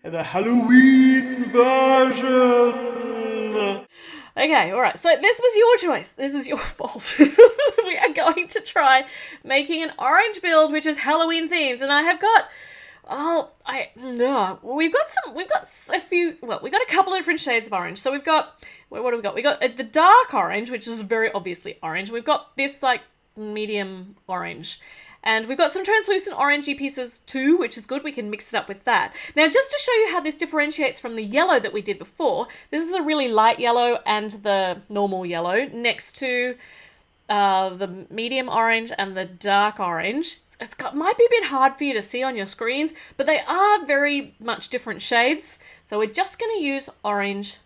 the Halloween version. Okay, alright, so this was your choice. This is your fault. We are going to try making an orange build which is Halloween themed, and I have got we've got a few, well, we've got a couple of different shades of orange. So we've got, what have we got? We got the dark orange, which is very obviously orange. We've got this like medium orange. And we've got some translucent orangey pieces too, which is good. We can mix it up with that. Now, just to show you how this differentiates from the yellow that we did before, this is a really light yellow and the normal yellow next to the medium orange and the dark orange. Might be a bit hard for you to see on your screens, but they are very much different shades. So we're just going to use orange.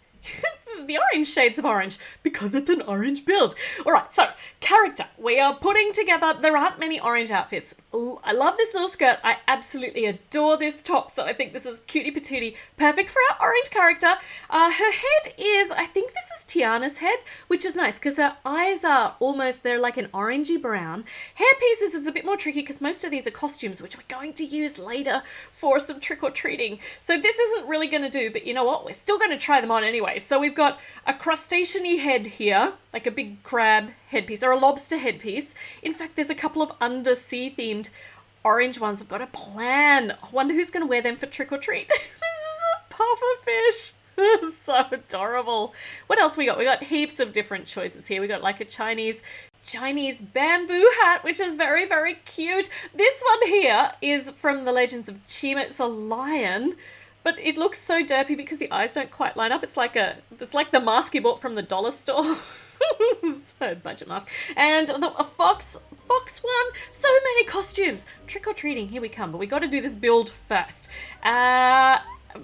The orange shades of orange, because it's an orange build. Alright, so, character. We are putting together, there aren't many orange outfits. I love this little skirt. I absolutely adore this top, so I think this is cutie patootie. Perfect for our orange character. Her head is, I think this is Tiana's head, which is nice, because her eyes are almost, they're like an orangey brown. Hair pieces is a bit more tricky, because most of these are costumes, which we're going to use later for some trick-or-treating. So this isn't really going to do, but you know what? We're still going to try them on anyway. So we've got a crustacean-y head here, like a big crab headpiece, or a lobster headpiece. In fact, there's a couple of undersea-themed orange ones. I've got a plan. I wonder who's going to wear them for trick-or-treat. This is a pufferfish. So adorable. What else we got? We got heaps of different choices here. We got like a Chinese bamboo hat, which is very, very cute. This one here is from the Legends of Chima. It's a lion. But it looks so derpy because the eyes don't quite line up. It's like the mask you bought from the dollar store. So budget mask. And a fox one. So many costumes. Trick-or-treating, here we come. But we got to do this build first.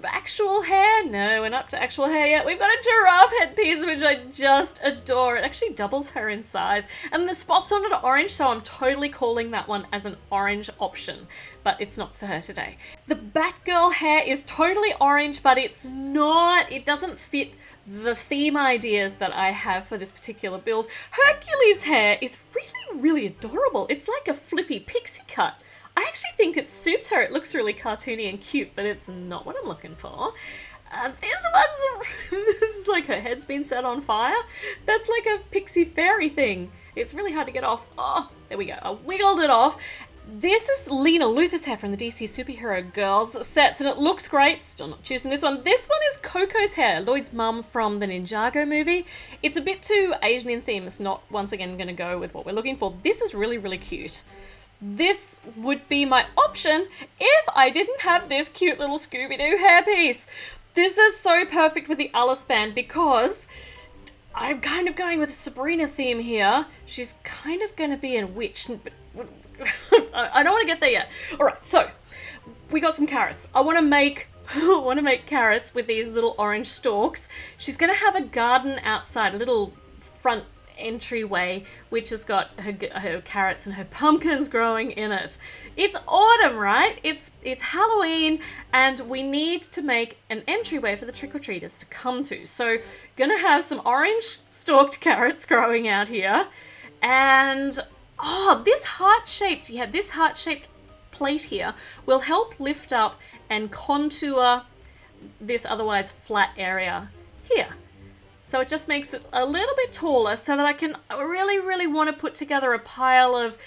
Actual hair? No, we're not up to actual hair yet. We've got a giraffe headpiece, which I just adore. It actually doubles her in size. And the spots on it are orange, so I'm totally calling that one as an orange option. But it's not for her today. The Batgirl hair is totally orange, but it doesn't fit the theme ideas that I have for this particular build. Hercules' hair is really, really adorable. It's like a flippy pixie cut. I actually think it suits her. It looks really cartoony and cute, but it's not what I'm looking for. This is like her head's been set on fire. That's like a pixie fairy thing. It's really hard to get off. Oh, there we go. I wiggled it off. This is Lena Luthor's hair from the DC Superhero Girls sets, and it looks great. Still not choosing this one. This one is Coco's hair, Lloyd's mum from the Ninjago movie. It's a bit too Asian in theme. It's not, once again, going to go with what we're looking for. This is really, really cute. This would be my option if I didn't have this cute little Scooby-Doo hairpiece. This is so perfect with the Alice band because I'm kind of going with a Sabrina theme here. She's kind of going to be a witch, but I don't want to get there yet. All right, so we got some carrots. I want to make carrots with these little orange stalks. She's going to have a garden outside, a little front entryway, which has got her carrots and her pumpkins growing in it. It's autumn, right? It's Halloween, and we need to make an entryway for the trick-or-treaters to come to. So gonna have some orange stalked carrots growing out here, and this heart-shaped plate here will help lift up and contour this otherwise flat area here. So it just makes it a little bit taller so that I really, really want to put together a pile of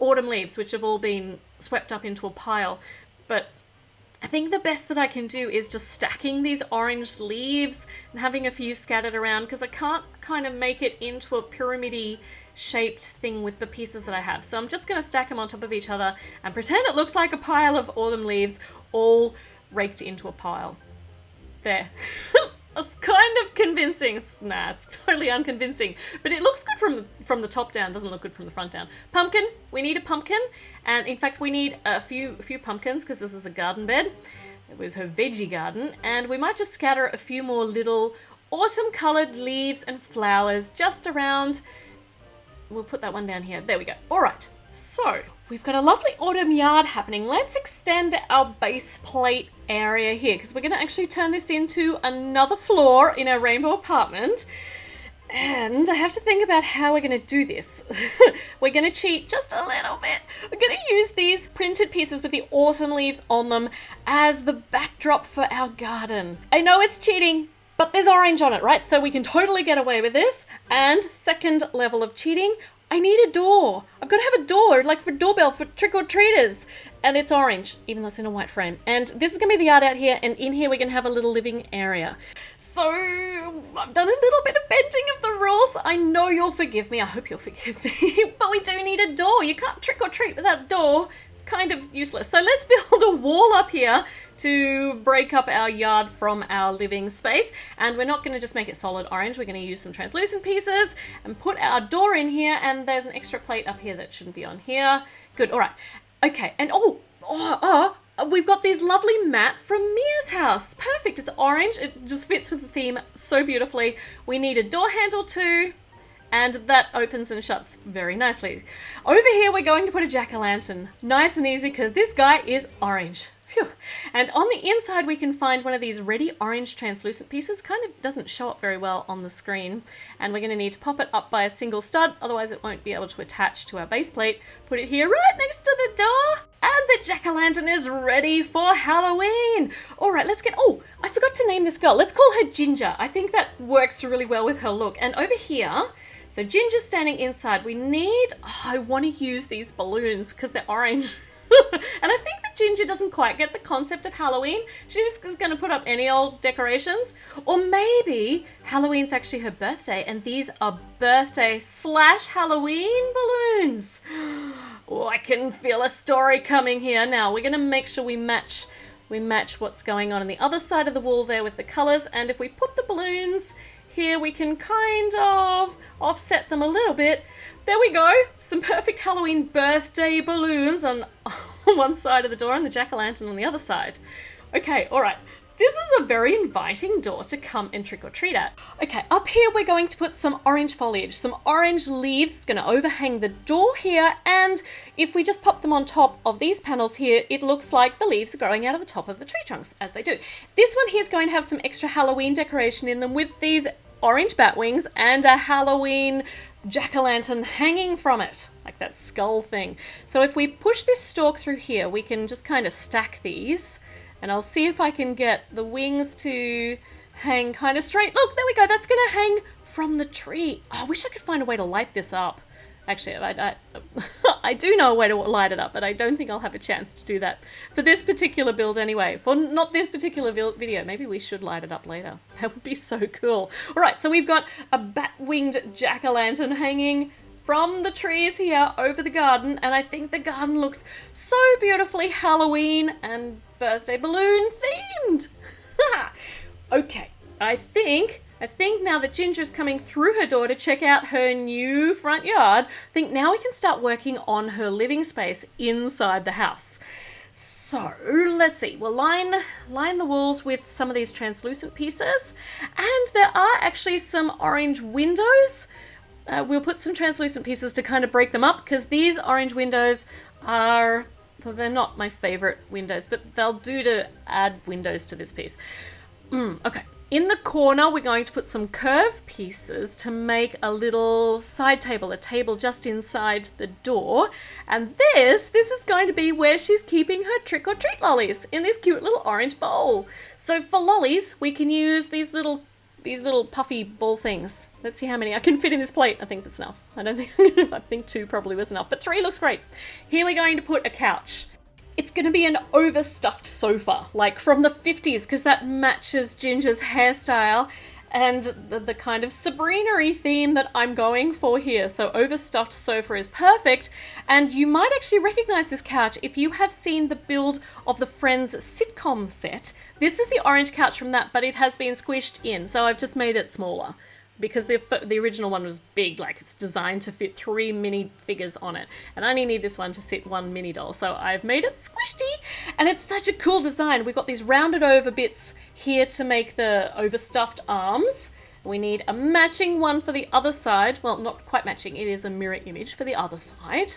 autumn leaves, which have all been swept up into a pile. But I think the best that I can do is just stacking these orange leaves and having a few scattered around, because I can't kind of make it into a pyramid-y shaped thing with the pieces that I have. So I'm just going to stack them on top of each other and pretend it looks like a pile of autumn leaves all raked into a pile. There. It's kind of convincing. Nah, it's totally unconvincing. But it looks good from the top down. Doesn't look good from the front down. Pumpkin. We need a pumpkin. And in fact, we need a few pumpkins because this is a garden bed. It was her veggie garden. And we might just scatter a few more little autumn coloured leaves and flowers just around. We'll put that one down here. There we go. All right. So we've got a lovely autumn yard happening. Let's extend our base plate area here because we're going to actually turn this into another floor in our rainbow apartment. And I have to think about how we're going to do this. We're going to cheat just a little bit. We're going to use these printed pieces with the autumn leaves on them as the backdrop for our garden. I know it's cheating, but there's orange on it, right? So we can totally get away with this. And second level of cheating, I need a door. I've got to have a door, like for doorbell for trick-or-treaters. And it's orange, even though it's in a white frame. And this is going to be the yard out here, and in here we're going to have a little living area. So I've done a little bit of bending of the rules. I know you'll forgive me. I hope you'll forgive me. But we do need a door. You can't trick-or-treat without a door. It's kind of useless. So let's build a wall up here to break up our yard from our living space. And we're not going to just make it solid orange. We're going to use some translucent pieces and put our door in here. And there's an extra plate up here that shouldn't be on here. Good. All right. Okay, and we've got these lovely mat from Mia's house. Perfect, it's orange. It just fits with the theme so beautifully. We need a door handle too, and that opens and shuts very nicely. Over here, we're going to put a jack-o'-lantern. Nice and easy, because this guy is orange. Phew. And on the inside, we can find one of these ready orange translucent pieces. Kind of doesn't show up very well on the screen. And we're going to need to pop it up by a single stud, otherwise it won't be able to attach to our base plate. Put it here right next to the door. And the jack-o'-lantern is ready for Halloween. All right, let's get... Oh, I forgot to name this girl. Let's call her Ginger. I think that works really well with her look. And over here... So Ginger's standing inside. We need... Oh, I want to use these balloons because they're orange. And I think that Ginger doesn't quite get the concept of Halloween. She just is going to put up any old decorations. Or maybe Halloween's actually her birthday and these are birthday/Halloween balloons. Oh, I can feel a story coming here. Now, we're going to make sure we match what's going on the other side of the wall there with the colours. And if we put the balloons here, we can kind of offset them a little bit. There we go. Some perfect Halloween birthday balloons on one side of the door and the jack-o'-lantern on the other side. Okay, all right. This is a very inviting door to come and trick-or-treat at. Okay, up here we're going to put some orange foliage, some orange leaves. It's going to overhang the door here, and if we just pop them on top of these panels here, it looks like the leaves are growing out of the top of the tree trunks, as they do. This one here is going to have some extra Halloween decoration in them with these orange bat wings and a Halloween jack-o'-lantern hanging from it, like that skull thing. So if we push this stalk through here, we can just kind of stack these. And I'll see if I can get the wings to hang kind of straight. Look, there we go. That's going to hang from the tree. Oh, I wish I could find a way to light this up. Actually, I do know a way to light it up, but I don't think I'll have a chance to do that for this particular build anyway. For not this particular video. Maybe we should light it up later. That would be so cool. All right, so we've got a bat-winged jack-o'-lantern hanging from the trees here over the garden, and I think the garden looks so beautifully Halloween and birthday balloon themed. Okay, I think now that Ginger's coming through her door to check out her new front yard, I think now we can start working on her living space inside the house. So let's see, we'll line the walls with some of these translucent pieces, and there are actually some orange windows. We'll put some translucent pieces to kind of break them up, because these orange windows are, well, they're not my favorite windows, but they'll do to add windows to this piece. Okay. In the corner, we're going to put some curved pieces to make a little side table, a table just inside the door. And this is going to be where she's keeping her trick-or-treat lollies, in this cute little orange bowl. So for lollies, we can use these little puffy ball things. Let's see how many I can fit in this plate. I think that's enough. I think 2 probably was enough, but 3 looks great. Here we're going to put a couch. It's going to be an overstuffed sofa, like from the 50s, because that matches Ginger's hairstyle and the kind of Sabrina-y theme that I'm going for here. So overstuffed sofa is perfect. And you might actually recognize this couch if you have seen the build of the Friends sitcom set. This is the orange couch from that, but it has been squished in. So I've just made it smaller, because the original one was big, like it's designed to fit 3 mini figures on it. And I only need this one to sit 1 mini doll. So I've made it squishy, and it's such a cool design. We've got these rounded over bits here to make the overstuffed arms. We need a matching one for the other side. Well, not quite matching, it is a mirror image for the other side.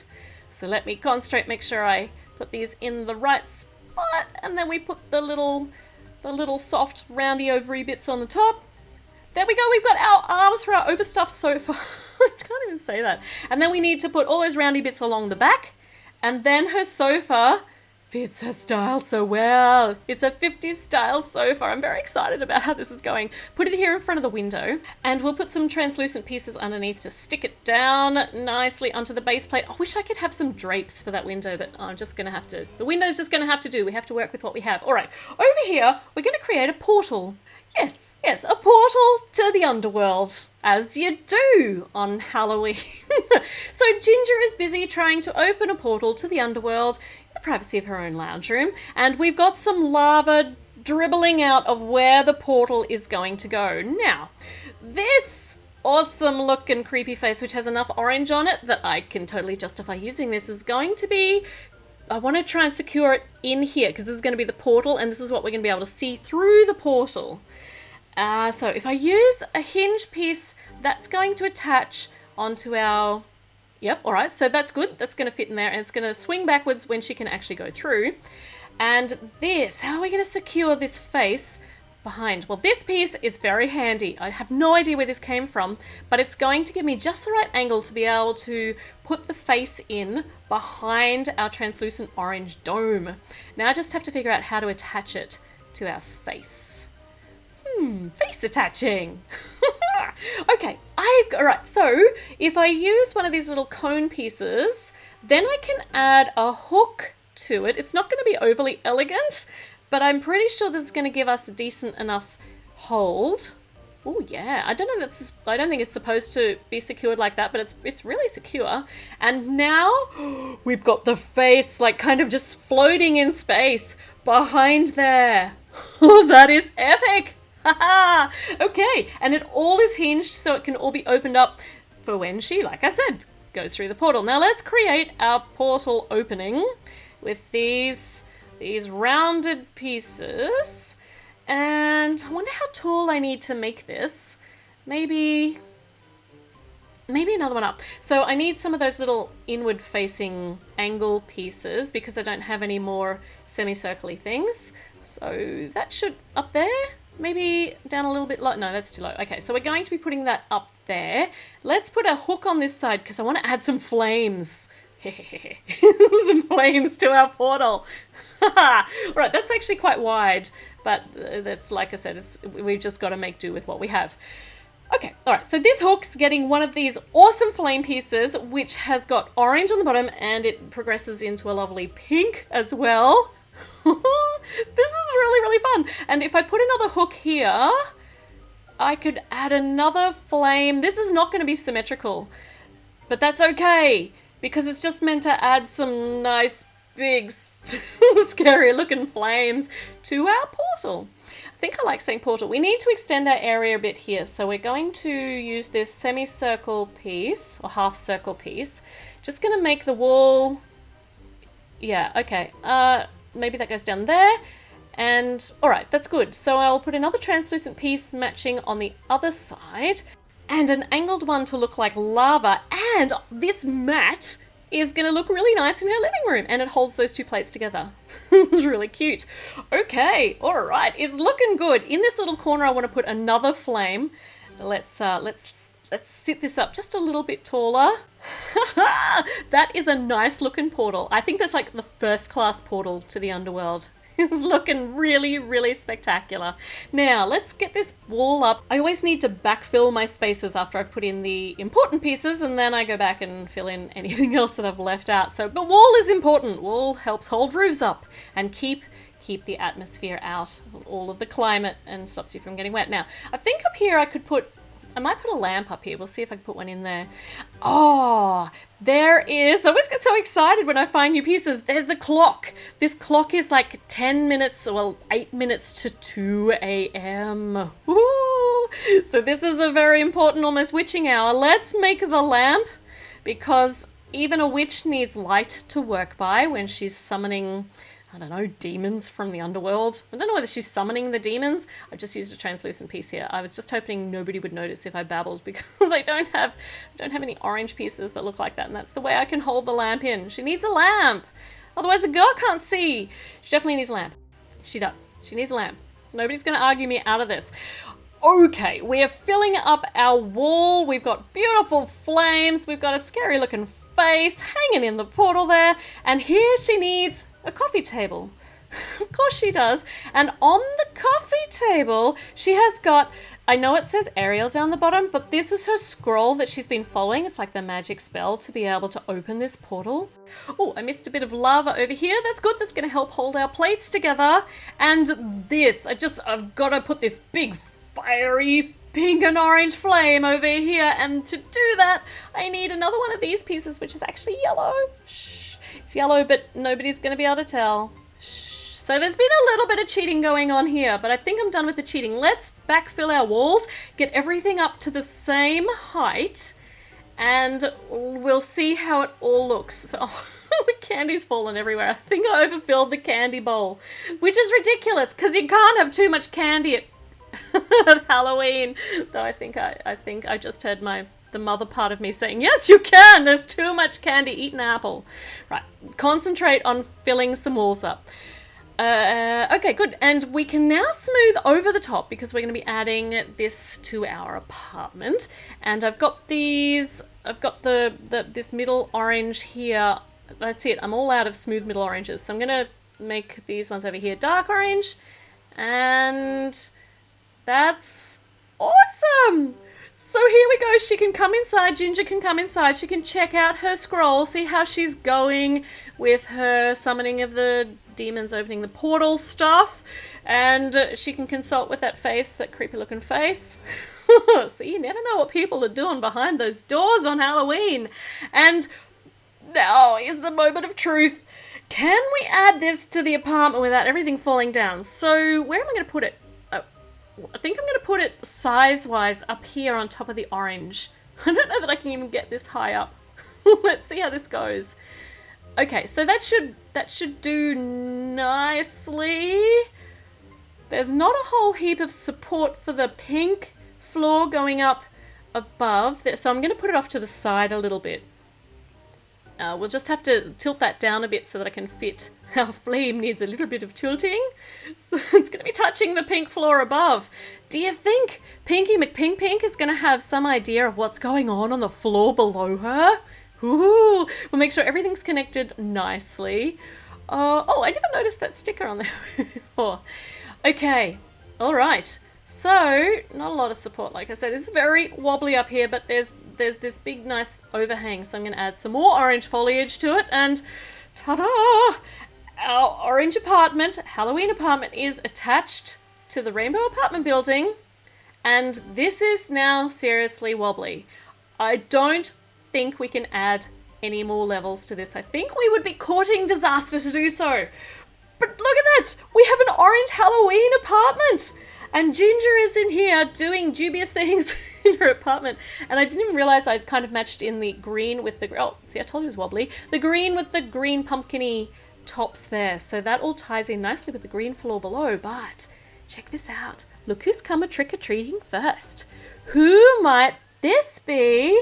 So let me concentrate, make sure I put these in the right spot, and then we put the little soft roundy ovary bits on the top. There we go. We've got our arms for our overstuffed sofa. I can't even say that. And then we need to put all those roundy bits along the back. And then her sofa fits her style so well. It's a 50s style sofa. I'm very excited about how this is going. Put it here in front of the window, and we'll put some translucent pieces underneath to stick it down nicely onto the base plate. I wish I could have some drapes for that window, but I'm just gonna have to, the window's just gonna have to do. We have to work with what we have. All right, over here, we're gonna create a portal. Yes, a portal to the underworld, as you do on Halloween. So Ginger is busy trying to open a portal to the underworld in the privacy of her own lounge room, and we've got some lava dribbling out of where the portal is going to go. Now, this awesome looking creepy face, which has enough orange on it that I can totally justify using this, is going to be, I want to try and secure it in here because this is going to be the portal, and this is what we're going to be able to see through the portal. So if I use a hinge piece, that's going to attach onto our, yep, all right, so that's good. That's going to fit in there, and it's going to swing backwards when she can actually go through. And this, how are we going to secure this face behind? Well, this piece is very handy. I have no idea where this came from, but it's going to give me just the right angle to be able to put the face in behind our translucent orange dome. Now I just have to figure out how to attach it to our face. Face attaching. Okay, all right, so if I use one of these little cone pieces, then I can add a hook to it. It's not going to be overly elegant, but I'm pretty sure this is going to give us a decent enough hold. Oh yeah, I don't think it's supposed to be secured like that, but it's really secure. And now we've got the face like kind of just floating in space behind there. Oh, that is epic. Okay, and it all is hinged so it can all be opened up for when she, like I said, goes through the portal. Now let's create our portal opening with these rounded pieces. And I wonder how tall I need to make this. Maybe another one up. So I need some of those little inward facing angle pieces because I don't have any more semicircle-y things. So that should up there. Maybe down a little bit low. No, that's too low. Okay, so we're going to be putting that up there. Let's put a hook on this side because I want to add some flames. Some flames to our portal. Right, that's actually quite wide, but that's, like I said, we've just got to make do with what we have. Okay, all right, so this hook's getting one of these awesome flame pieces, which has got orange on the bottom, and it progresses into a lovely pink as well. This is really, really fun. And if I put another hook here, I could add another flame. This is not going to be symmetrical, but that's okay because it's just meant to add some nice, big, scary looking flames to our portal. I think I like saying portal. We need to extend our area a bit here. So we're going to use this semicircle piece or half circle piece. Just going to make the wall. Yeah, okay. Maybe that goes down there. And all right, that's good. So I'll put another translucent piece matching on the other side and an angled one to look like lava. And this mat is going to look really nice in her living room, and it holds those two plates together. It's really cute. Okay, all right, it's looking good. In this little corner, I want to put another flame. Let's sit this up just a little bit taller. That is a nice looking portal. I think that's like the first class portal to the underworld. It's looking really, really spectacular. Now, let's get this wall up. I always need to backfill my spaces after I've put in the important pieces, and then I go back and fill in anything else that I've left out. So, but wall is important. Wall helps hold roofs up and keep the atmosphere out, all of the climate, and stops you from getting wet. Now, I think up here I might put a lamp up here. We'll see if I can put one in there. Oh, there is. I always get so excited when I find new pieces. There's the clock. This clock is like 10 minutes, well, 8 minutes to 2 a.m. Woo! So this is a very important, almost witching hour. Let's make the lamp because even a witch needs light to work by when she's summoning, I don't know, demons from the underworld. I don't know whether she's summoning the demons. I've just used a translucent piece here. I was just hoping nobody would notice if I babbled because I don't have any orange pieces that look like that, and that's the way I can hold the lamp in. She needs a lamp. Otherwise the girl can't see. She definitely needs a lamp. She does. She needs a lamp. Nobody's going to argue me out of this. Okay, we're filling up our wall. We've got beautiful flames. We've got a scary looking face hanging in the portal there. And here she needs a coffee table. Of course she does. And on the coffee table, she has got, I know it says Ariel down the bottom, but this is her scroll that she's been following. It's like the magic spell to be able to open this portal. Oh, I missed a bit of lava over here. That's good. That's going to help hold our plates together. And this, I've got to put this big fiery pink and orange flame over here. And to do that, I need another one of these pieces, which is actually yellow. Shh. It's yellow, but nobody's going to be able to tell. So there's been a little bit of cheating going on here, but I think I'm done with the cheating. Let's backfill our walls, get everything up to the same height, and we'll see how it all looks. So, the candy's fallen everywhere. I think I overfilled the candy bowl, which is ridiculous because you can't have too much candy at Halloween. Though I think I just heard the mother part of me saying, yes, you can. There's too much candy. Eat an apple. Right. Concentrate on filling some walls up. Okay, good. And we can now smooth over the top because we're going to be adding this to our apartment. And I've got this middle orange here. That's it. I'm all out of smooth middle oranges. So I'm going to make these ones over here dark orange. And that's awesome. So here we go. She can come inside. Ginger can come inside. She can check out her scroll, see how she's going with her summoning of the demons, opening the portal stuff. And she can consult with that face, that creepy looking face. So you never know what people are doing behind those doors on Halloween. And now is the moment of truth. Can we add this to the apartment without everything falling down? So where am I going to put it? I think I'm going to put it size-wise up here on top of the orange. I don't know that I can even get this high up. Let's see how this goes. Okay, so that should do nicely. There's not a whole heap of support for the pink floor going up above. So I'm going to put it off to the side a little bit. We'll just have to tilt that down a bit so that I can fit. Our flame needs a little bit of tilting. So it's going to be touching the pink floor above. Do you think Pinky McPink is going to have some idea of what's going on the floor below her? Ooh, we'll make sure everything's connected nicely. Oh, I never noticed that sticker on there before. Okay, all right. So, not a lot of support, like I said. It's very wobbly up here, but there's this big, nice overhang. So I'm going to add some more orange foliage to it. And ta-da! Our orange apartment, Halloween apartment, is attached to the rainbow apartment building. And this is now seriously wobbly. I don't think we can add any more levels to this. I think we would be courting disaster to do so. But look at that! We have an orange Halloween apartment! And Ginger is in here doing dubious things in her apartment. And I didn't even realize I'd kind of matched in the green with the... Oh, see, I told you it was wobbly. The green with the green pumpkin-y tops there. So that all ties in nicely with the green floor below. But check this out. Look who's come a trick-or-treating first. Who might this be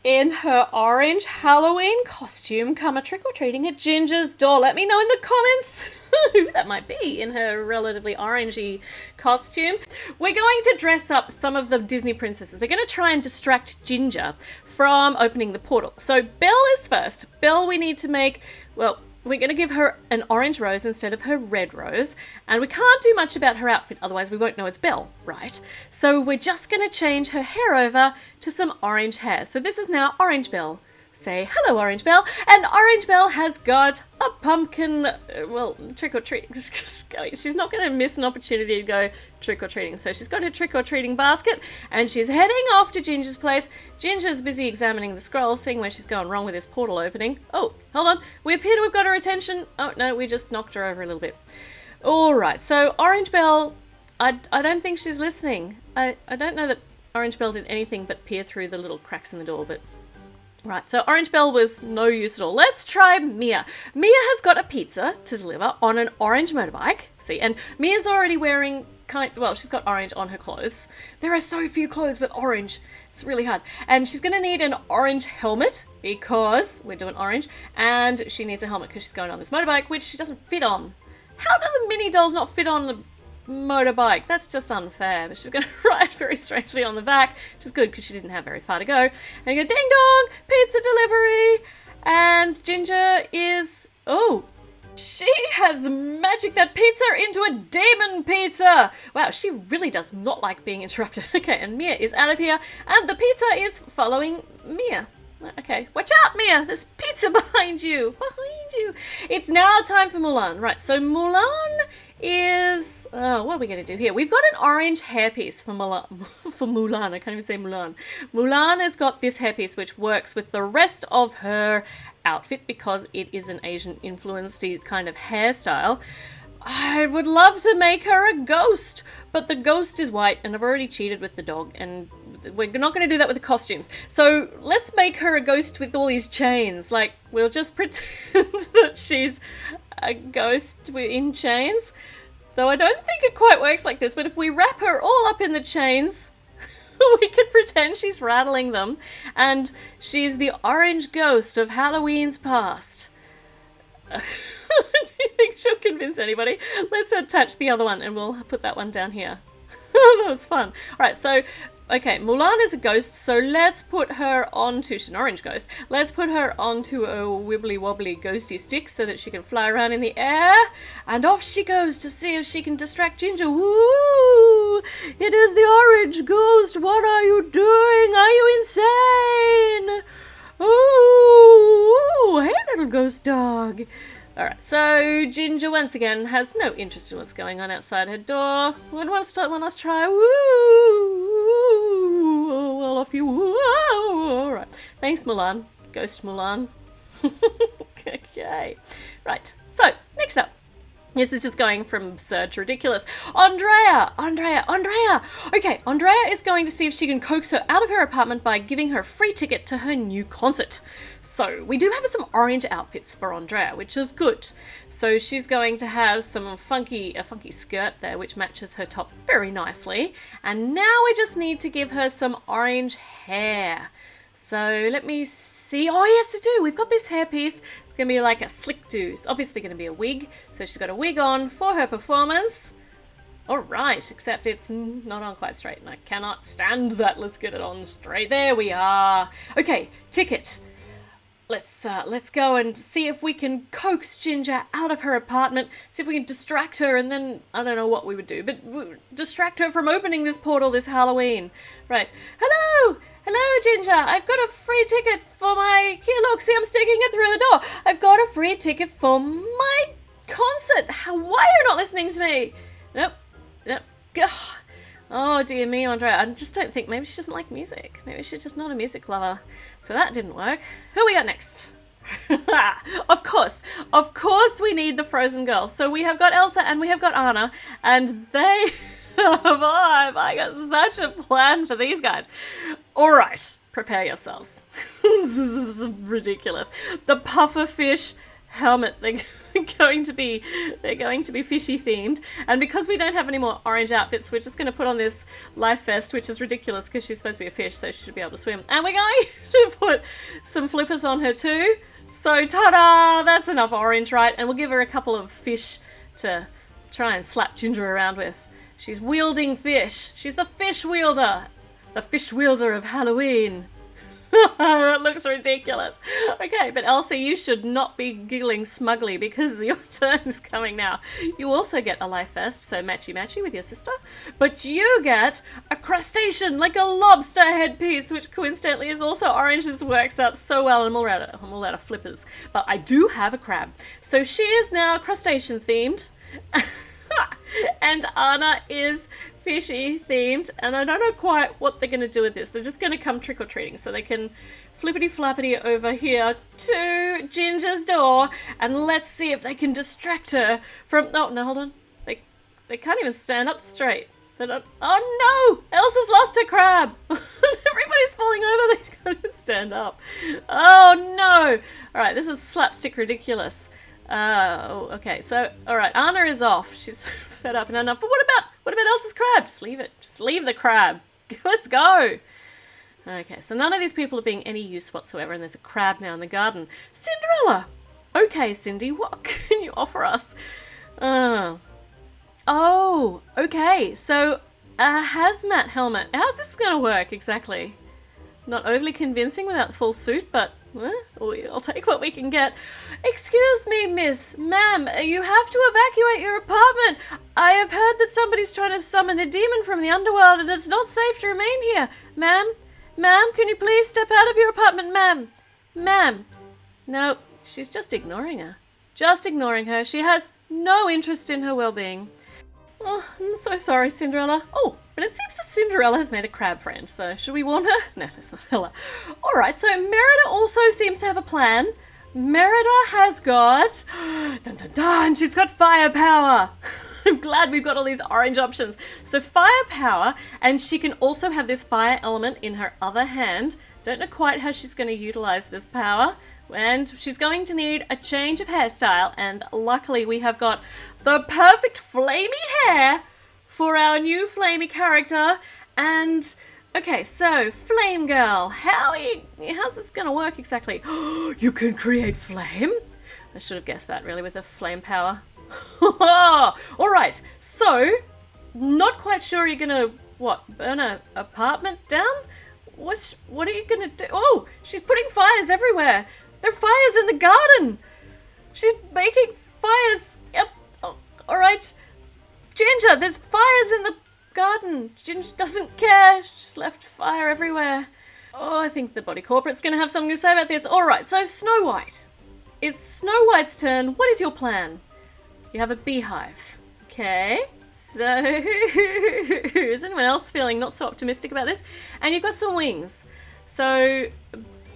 in her orange Halloween costume come a trick-or-treating at Ginger's door? Let me know in the comments who that might be in her relatively orangey costume. We're going to dress up some of the Disney princesses. They're going to try and distract Ginger from opening the portal. So Belle is first. Belle we need to make, well, we're going to give her an orange rose instead of her red rose. And we can't do much about her outfit, otherwise we won't know it's Belle, right? So we're just going to change her hair over to some orange hair. So this is now Orange Belle. Say hello, Orange Belle. And Orange Belle has got a pumpkin, well, trick-or-treat. She's not going to miss an opportunity to go trick-or-treating. So she's got her trick-or-treating basket and she's heading off to Ginger's place. Ginger's busy examining the scroll, seeing where she's going wrong with this portal opening. Oh, hold on. We appear to have got her attention. Oh, no, we just knocked her over a little bit. All right, so Orange Belle, I don't think she's listening. I don't know that Orange Belle did anything but peer through the little cracks in the door, but... Right, so Orange Belle was no use at all. Let's try Mia. Mia has got a pizza to deliver on an orange motorbike. See, and Mia's already wearing well, she's got orange on her clothes. There are so few clothes with orange. It's really hard. And she's going to need an orange helmet because we're doing orange. And she needs a helmet because she's going on this motorbike, which she doesn't fit on. How do the mini dolls not fit on the motorbike. That's just unfair. But she's going to ride very strangely on the back, which is good because she didn't have very far to go. And you go, ding dong, pizza delivery. And Ginger is... Oh, she has magicked that pizza into a demon pizza. Wow, she really does not like being interrupted. Okay, and Mia is out of here. And the pizza is following Mia. Okay, watch out, Mia. There's pizza behind you. Behind you. It's now time for Mulan. Right, so Mulan is... Oh, what are we going to do here? We've got an orange hairpiece for Mulan. For Mulan. I can't even say Mulan. Mulan has got this hairpiece which works with the rest of her outfit because it is an Asian influenced kind of hairstyle. I would love to make her a ghost, but the ghost is white and I've already cheated with the dog and we're not going to do that with the costumes. So let's make her a ghost with all these chains. Like, we'll just pretend that she's a ghost in chains. Though I don't think it quite works like this, but if we wrap her all up in the chains, we could pretend she's rattling them and she's the orange ghost of Halloween's past. Do you think she'll convince anybody? Let's attach the other one and we'll put that one down here. That was fun. Alright, so, okay, Mulan is a ghost, so let's put her onto, she's an orange ghost, let's put her onto a wibbly wobbly ghosty stick so that she can fly around in the air, and off she goes to see if she can distract Ginger. Woo! It is the orange ghost! What are you doing? Are you insane? Ooh! Hey, little ghost dog! Alright, so Ginger once again has no interest in what's going on outside her door. One last try. Woo! Well, off you. Woo! Alright. Thanks, Mulan. Ghost Mulan. Okay. Right. So, next up. This is just going from absurd to ridiculous. Andrea! Okay, Andrea is going to see if she can coax her out of her apartment by giving her a free ticket to her new concert. So, we do have some orange outfits for Andrea, which is good. So she's going to have a funky skirt there, which matches her top very nicely. And now we just need to give her some orange hair. So let me see. Oh yes, I do. We've got this hairpiece. It's going to be like a slick do. It's obviously going to be a wig. So she's got a wig on for her performance. Alright, except it's not on quite straight and I cannot stand that. Let's get it on straight. There we are. Okay, ticket. Let's go and see if we can coax Ginger out of her apartment, see if we can distract her, and then, I don't know what we would do, but distract her from opening this portal this Halloween. Right. Hello, Ginger, I've got a free ticket for my, here look, see I'm sticking it through the door. I've got a free ticket for my concert. Why are you not listening to me? Nope. Ugh. Oh dear me, Andrea, I just don't think, maybe she doesn't like music. Maybe she's just not a music lover. So that didn't work. Who we got next? Of course we need the Frozen girls. So we have got Elsa and we have got Anna, and they... I got such a plan for these guys. Alright, prepare yourselves. This is ridiculous. The pufferfish helmet, they're going to be fishy themed, and because we don't have any more orange outfits, we're just going to put on this life vest, which is ridiculous because she's supposed to be a fish, so she should be able to swim, and we're going to put some flippers on her too. So ta-da, that's enough orange, right? And we'll give her a couple of fish to try and slap Ginger around with. She's wielding fish. She's the fish wielder, the fish wielder of Halloween. It looks ridiculous. Okay, but Elsie, you should not be giggling smugly because your turn is coming now. You also get a life vest, so matchy-matchy with your sister. But you get a crustacean, like a lobster headpiece, which coincidentally is also orange. This works out so well, and I'm all out of flippers. But I do have a crab. So she is now crustacean themed. And Anna is fishy themed, and I don't know quite what they're going to do with this. They're just going to come trick-or-treating, so they can flippity-flappity over here to Ginger's door, and let's see if they can distract her from... Oh, no, hold on. They can't even stand up straight. Oh no! Elsa's lost her crab! Everybody's falling over, they can't even stand up. Oh no! Alright, this is slapstick ridiculous. Okay, so, alright, Anna is off. She's fed up and enough. But what about Elsa's crab? Just leave it. Just leave the crab. Let's go. Okay, so none of these people are being any use whatsoever, and there's a crab now in the garden. Cinderella! Okay, Cindy, what can you offer us? Oh, okay. So a hazmat helmet. How's this going to work exactly? Not overly convincing without the full suit, but I'll take what we can get. Excuse me, miss. Ma'am, you have to evacuate your apartment. I have heard that somebody's trying to summon a demon from the underworld and it's not safe to remain here. Ma'am? Ma'am, can you please step out of your apartment, ma'am? Ma'am? No, she's just ignoring her. Just ignoring her. She has no interest in her well-being. Oh, I'm so sorry, Cinderella. Oh, but it seems that Cinderella has made a crab friend, so should we warn her? No, let's not tell her. Alright, so Merida also seems to have a plan. Merida has got... Dun dun dun! She's got firepower! I'm glad we've got all these orange options. So firepower, and she can also have this fire element in her other hand. Don't know quite how she's going to utilize this power. And she's going to need a change of hairstyle, and luckily we have got the perfect flamey hair for our new flamey character. And okay, so Flame Girl, how's this gonna work exactly? You can create flame? I should have guessed that really with the flame power. Alright, so not quite sure you're gonna burn a apartment down? What are you gonna do? Oh, she's putting fires everywhere. There are fires in the garden. She's making fires. Yep. Oh, all right. Ginger, there's fires in the garden. Ginger doesn't care. She's left fire everywhere. Oh, I think the body corporate's going to have something to say about this. All right, so Snow White. It's Snow White's turn. What is your plan? You have a beehive. Okay. So, is anyone else feeling not so optimistic about this? And you've got some wings. So,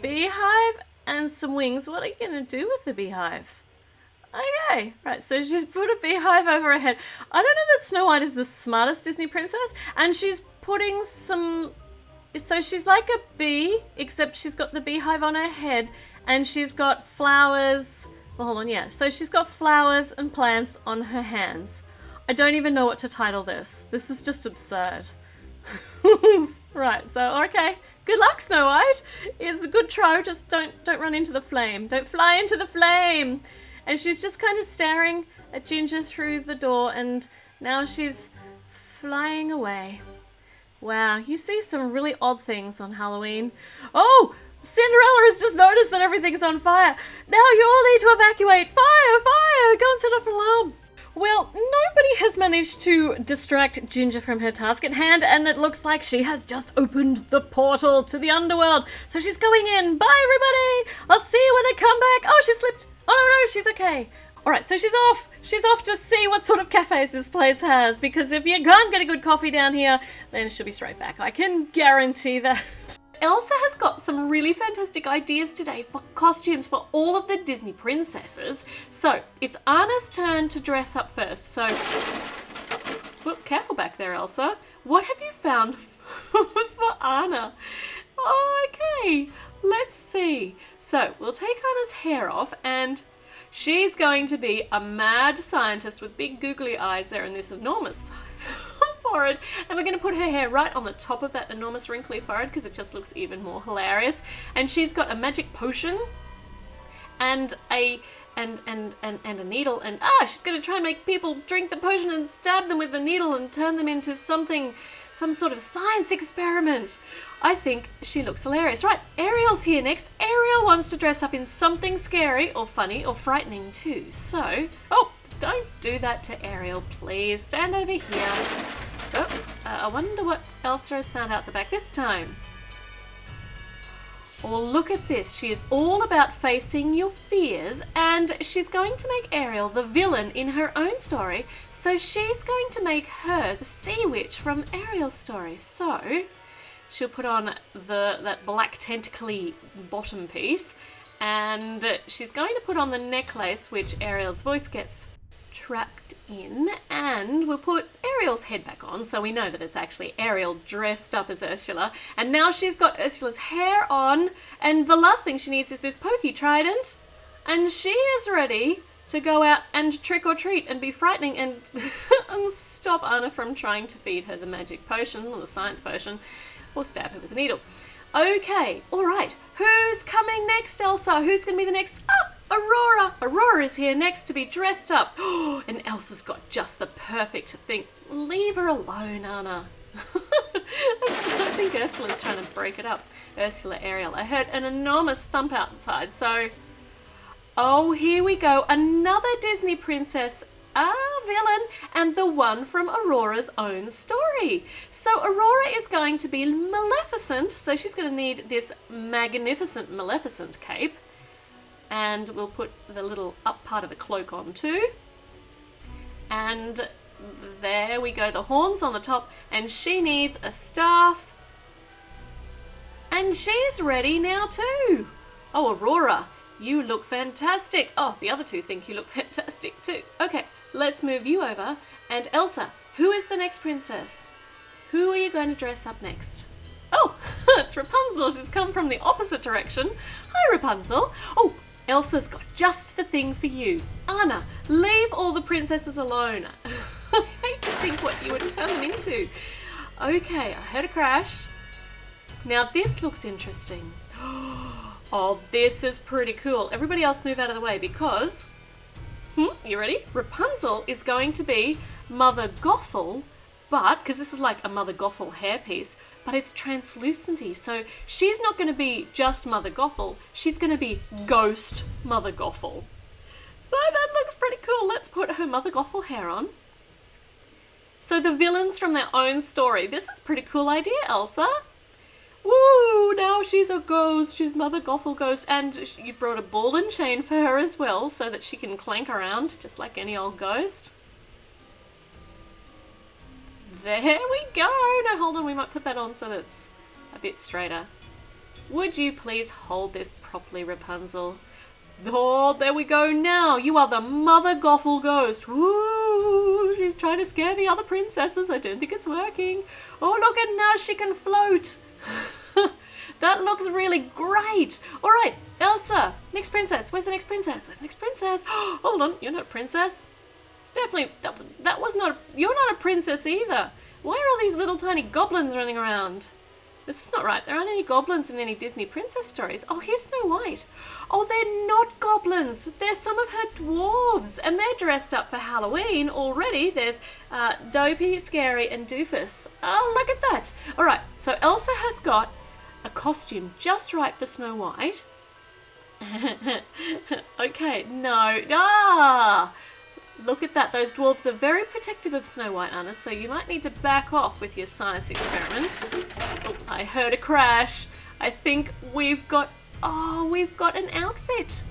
beehive and some wings. What are you going to do with the beehive? Okay, right, so she's put a beehive over her head. I don't know that Snow White is the smartest Disney princess, and she's putting some... So she's like a bee, except she's got the beehive on her head, and she's got flowers... Well, hold on, yeah. So she's got flowers and plants on her hands. I don't even know what to title this. This is just absurd. Right, so, okay. Good luck, Snow White. It's a good try, just don't run into the flame. Don't fly into the flame! And she's just kind of staring at Ginger through the door, and now she's flying away. Wow, you see some really odd things on Halloween. Oh! Cinderella has just noticed that everything's on fire. Now you all need to evacuate. Fire! Fire! Go and set off an alarm. Well, nobody has managed to distract Ginger from her task at hand, and it looks like she has just opened the portal to the underworld. So she's going in. Bye, everybody! I'll see you when I come back. Oh, she slipped. Oh, no, she's okay. All right, so she's off. She's off to see what sort of cafes this place has, because if you can't get a good coffee down here, then she'll be straight back. I can guarantee that. Elsa has got some really fantastic ideas today for costumes for all of the Disney princesses. So, it's Anna's turn to dress up first. So, whoop, careful back there, Elsa. What have you found for Anna? Okay, let's see. So, we'll take Anna's hair off, and she's going to be a mad scientist with big googly eyes there in this enormous forehead, and we're going to put her hair right on the top of that enormous wrinkly forehead because it just looks even more hilarious. And she's got a magic potion and a needle, and she's going to try and make people drink the potion and stab them with the needle and turn them into some sort of science experiment. I think she looks hilarious. Right, Ariel's here next. Ariel wants to dress up in something scary or funny or frightening too. So, don't do that to Ariel, please. Stand over here. I wonder what Elsa has found out the back this time. Oh, look at this. She is all about facing your fears, and she's going to make Ariel the villain in her own story. So she's going to make her the sea witch from Ariel's story. So she'll put on that black tentacly bottom piece, and she's going to put on the necklace which Ariel's voice gets trapped in, and we'll put Ariel's head back on so we know that it's actually Ariel dressed up as Ursula. And now she's got Ursula's hair on, and the last thing she needs is this pokey trident, and she is ready to go out and trick or treat and be frightening and, and stop Anna from trying to feed her the magic potion or the science potion or stab her with a needle. Okay, all right. Who's coming next, Elsa? Who's going to be the next? Aurora! Aurora's here next to be dressed up. And Elsa's got just the perfect thing. Leave her alone, Anna. I think Ursula's trying to break it up. Ursula, Ariel. I heard an enormous thump outside, so... Oh, here we go. Another Disney princess villain, and the one from Aurora's own story. So Aurora is going to be Maleficent, so she's going to need this magnificent Maleficent cape. And we'll put the little up part of the cloak on too. And there we go, the horns on the top, and she needs a staff. And she's ready now too. Oh, Aurora, you look fantastic. Oh, the other two think you look fantastic too. Okay, let's move you over. And Elsa, who is the next princess? Who are you going to dress up next? Oh, it's Rapunzel. She's come from the opposite direction. Hi, Rapunzel. Oh, Elsa's got just the thing for you. Anna, leave all the princesses alone. I hate to think what you would turn them into. Okay, I heard a crash. Now this looks interesting. Oh, this is pretty cool. Everybody else move out of the way because... you ready? Rapunzel is going to be Mother Gothel, but, because this is like a Mother Gothel hairpiece, but it's translucenty, so she's not going to be just Mother Gothel, she's going to be Ghost Mother Gothel. So that looks pretty cool. Let's put her Mother Gothel hair on. So the villains from their own story. This is a pretty cool idea, Elsa. Woo! Now she's a ghost. She's Mother Gothel Ghost. And you've brought a ball and chain for her as well, so that she can clank around just like any old ghost. There we go. Now hold on, we might put that on so that it's a bit straighter. Would you please hold this properly, Rapunzel? Oh, there we go now. You are the Mother Gothel Ghost. Woo! She's trying to scare the other princesses. I don't think it's working. Oh, look, and now she can float. That looks really great. All right, Elsa, next princess. Where's the next princess? Where's the next princess? Hold on, you're not a princess. It's definitely, that was not, you're not a princess either. Why are all these little tiny goblins running around? This is not right. There aren't any goblins in any Disney princess stories. Oh, here's Snow White. Oh, they're not goblins. They're some of her dwarves, and they're dressed up for Halloween already. There's Dopey, Scary, and Doofus. Oh, look at that. All right, so Elsa has got a costume just right for Snow White. Okay, no. Look at that. Those dwarves are very protective of Snow White, Anna, so you might need to back off with your science experiments. Oh, I heard a crash. I think we've got an outfit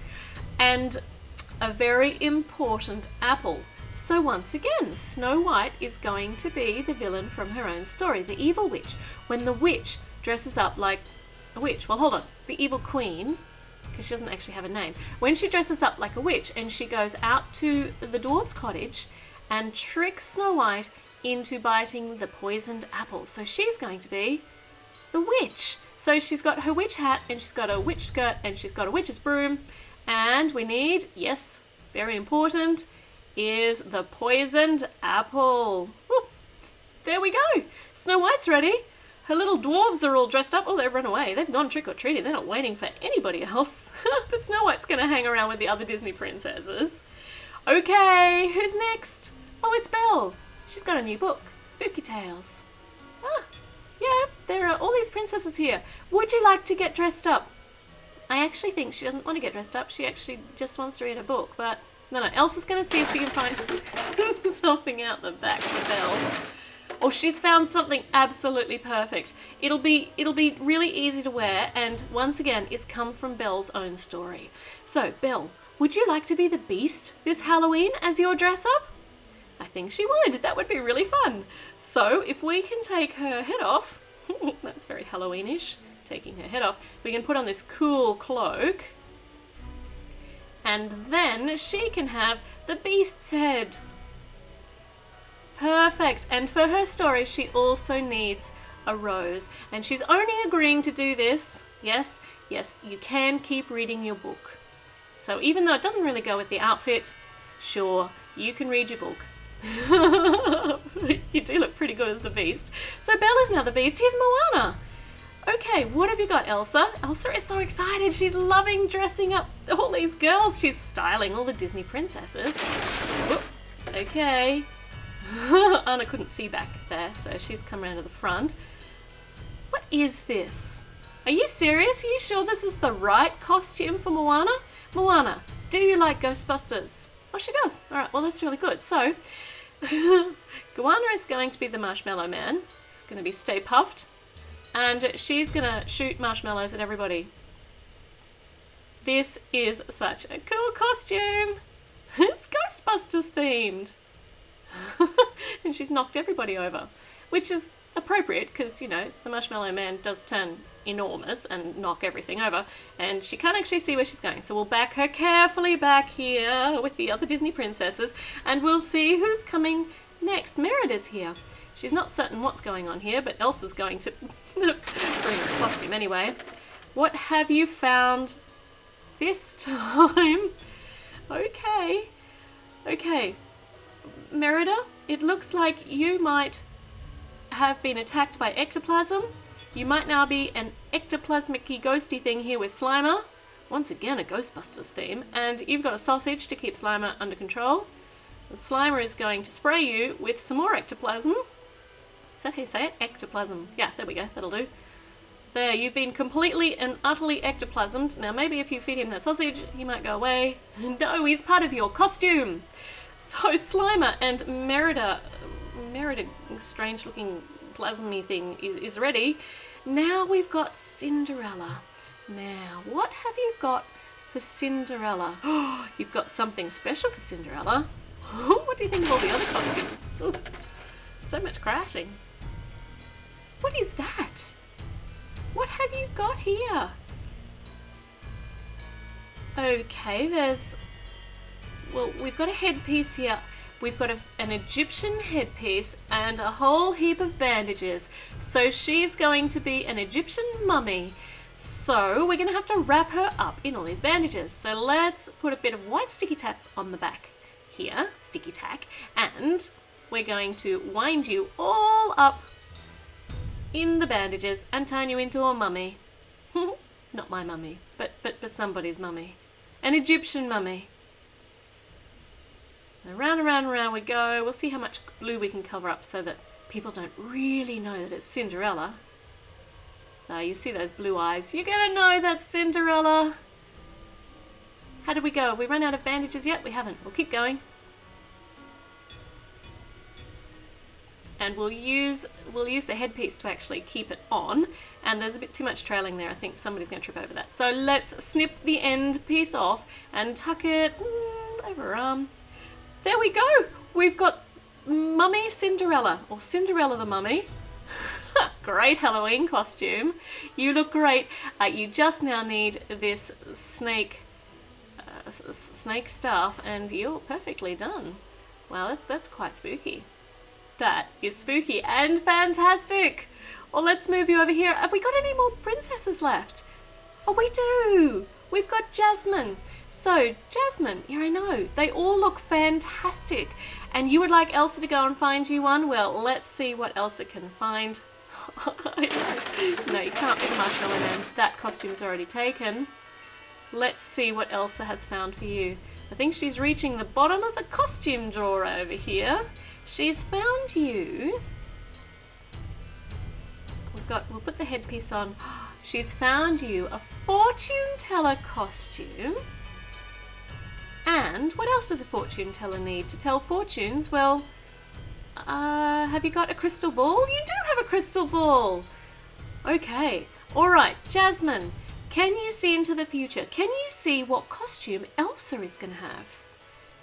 and a very important apple. So once again, Snow White is going to be the villain from her own story, the evil witch. When the witch dresses up like a witch, well, hold on, the evil queen, because she doesn't actually have a name. When she dresses up like a witch and she goes out to the dwarf's cottage and tricks Snow White into biting the poisoned apple. So she's going to be the witch. So she's got her witch hat and she's got a witch skirt and she's got a witch's broom. And we need, yes, very important, is the poisoned apple. Woo. There we go. Snow White's ready. Her little dwarves are all dressed up. Oh, they've run away. They've gone trick-or-treating. They're not waiting for anybody else. But Snow White's going to hang around with the other Disney princesses. Okay, who's next? Oh, it's Belle. She's got a new book, Spooky Tales. Ah, yeah, there are all these princesses here. Would you like to get dressed up? I actually think she doesn't want to get dressed up. She actually just wants to read a book. But no, Elsa's going to see if she can find something out the back for Belle. Or she's found something absolutely perfect. It'll be really easy to wear, and once again, it's come from Belle's own story. So, Belle, would you like to be the Beast this Halloween as your dress up? I think she would. That would be really fun. So, if we can take her head off, that's very Halloween-ish, taking her head off, we can put on this cool cloak, and then she can have the Beast's head. Perfect. And for her story, she also needs a rose. And she's only agreeing to do this. Yes, you can keep reading your book. So even though it doesn't really go with the outfit, sure, you can read your book. You do look pretty good as the Beast. So Belle is now the Beast. Here's Moana. Okay, what have you got, Elsa? Elsa is so excited. She's loving dressing up all these girls. She's styling all the Disney princesses. Whoop. Okay. Anna couldn't see back there, so she's come around to the front. What is this? Are you serious? Are you sure this is the right costume for Moana? Moana, do you like Ghostbusters? Oh, she does. All right, well, that's really good. So, Moana is going to be the Marshmallow Man. He's going to be Stay Puffed. And she's going to shoot marshmallows at everybody. This is such a cool costume. It's Ghostbusters themed. And she's knocked everybody over, which is appropriate because, you know, the Marshmallow Man does turn enormous and knock everything over, and she can't actually see where she's going. So we'll back her carefully back here with the other Disney princesses, and we'll see who's coming next. Merida's here. She's not certain what's going on here, but Elsa's going to bring her costume anyway. What have you found this time? Okay. Merida, it looks like you might have been attacked by ectoplasm. You might now be an ectoplasmic-y ghosty thing here with Slimer. Once again, a Ghostbusters theme. And you've got a sausage to keep Slimer under control. The Slimer is going to spray you with some more ectoplasm. Is that how you say it? Ectoplasm. Yeah, there we go. That'll do. There, you've been completely and utterly ectoplasmed. Now, maybe if you feed him that sausage, he might go away. No, he's part of your costume. So, Slimer and Merida, strange-looking plasmy thing, is ready. Now we've got Cinderella. Now, what have you got for Cinderella? Oh, you've got something special for Cinderella. What do you think of all the other costumes? Ooh, so much crashing. What is that? What have you got here? Okay, well, we've got a headpiece here. We've got an Egyptian headpiece and a whole heap of bandages. So she's going to be an Egyptian mummy. So we're going to have to wrap her up in all these bandages. So let's put a bit of white sticky tack on the back here, sticky tack, and we're going to wind you all up in the bandages and turn you into a mummy. Not my mummy, but somebody's mummy. An Egyptian mummy. And round and round and round we go. We'll see how much blue we can cover up so that people don't really know that it's Cinderella. Now you see those blue eyes. You're gonna know that's Cinderella. How did we go? Have we run out of bandages yet? We haven't. We'll keep going. And we'll use the headpiece to actually keep it on. And there's a bit too much trailing there. I think somebody's going to trip over that. So let's snip the end piece off and tuck it over her arm. There we go. We've got Mummy Cinderella, or Cinderella the Mummy. Great Halloween costume. You look great. You just now need this snake staff, and you're perfectly done. Well, that's quite spooky. That is spooky and fantastic. Well, let's move you over here. Have we got any more princesses left? Oh, we do. We've got Jasmine. So, Jasmine, yeah, I know. They all look fantastic. And you would like Elsa to go and find you one? Well, let's see what Elsa can find. No, you can't be the Marshmallow Man. That costume's already taken. Let's see what Elsa has found for you. I think she's reaching the bottom of the costume drawer over here. She's found you. We'll put the headpiece on. She's found you a fortune teller costume. And what else does a fortune teller need to tell fortunes? Well, have you got a crystal ball? You do have a crystal ball. Okay. All right, Jasmine, can you see into the future? Can you see what costume Elsa is going to have?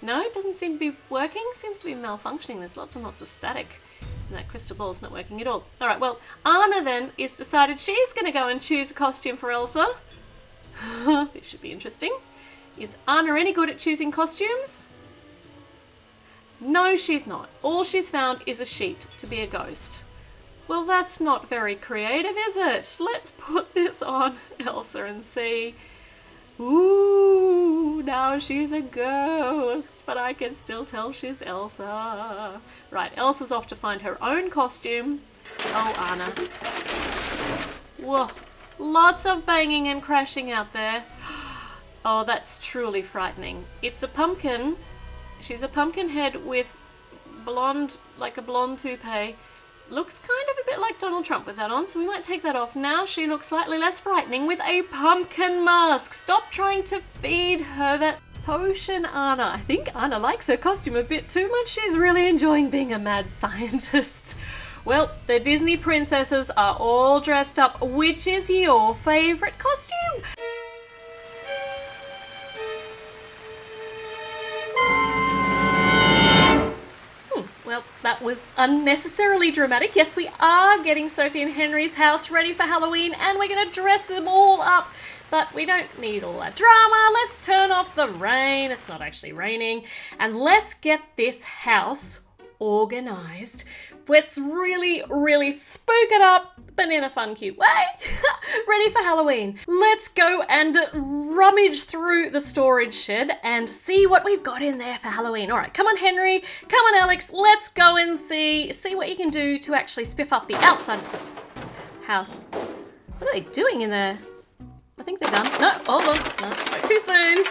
No, it doesn't seem to be working. Seems to be malfunctioning. There's lots and lots of static. And that crystal ball's not working at all. All right, well, Anna then is decided she's going to go and choose a costume for Elsa. This should be interesting. Is Anna any good at choosing costumes? No, she's not. All she's found is a sheet to be a ghost. Well, that's not very creative, is it? Let's put this on Elsa and see. Ooh, now she's a ghost, but I can still tell she's Elsa. Right, Elsa's off to find her own costume. Oh, Anna. Whoa, lots of banging and crashing out there. Oh, that's truly frightening. It's a pumpkin. She's a pumpkin head with blonde, like a blonde toupee. Looks kind of a bit like Donald Trump with that on, so we might take that off. Now she looks slightly less frightening with a pumpkin mask. Stop trying to feed her that potion, Anna. I think Anna likes her costume a bit too much. She's really enjoying being a mad scientist. Well, the Disney princesses are all dressed up. Which is your favourite costume? Well, that was unnecessarily dramatic. Yes, we are getting Sophie and Henry's house ready for Halloween, and we're going to dress them all up. But we don't need all that drama. Let's turn off the rain. It's not actually raining. And let's get this house organised. Let's really, really spook it up, but in a fun, cute way. Ready for Halloween. Let's go and rummage through the storage shed and see what we've got in there for Halloween. All right, come on, Henry. Come on, Alex. Let's go and see what you can do to actually spiff up the outside of the house. What are they doing in there? I think they're done. No, hold on. No, spoke too soon.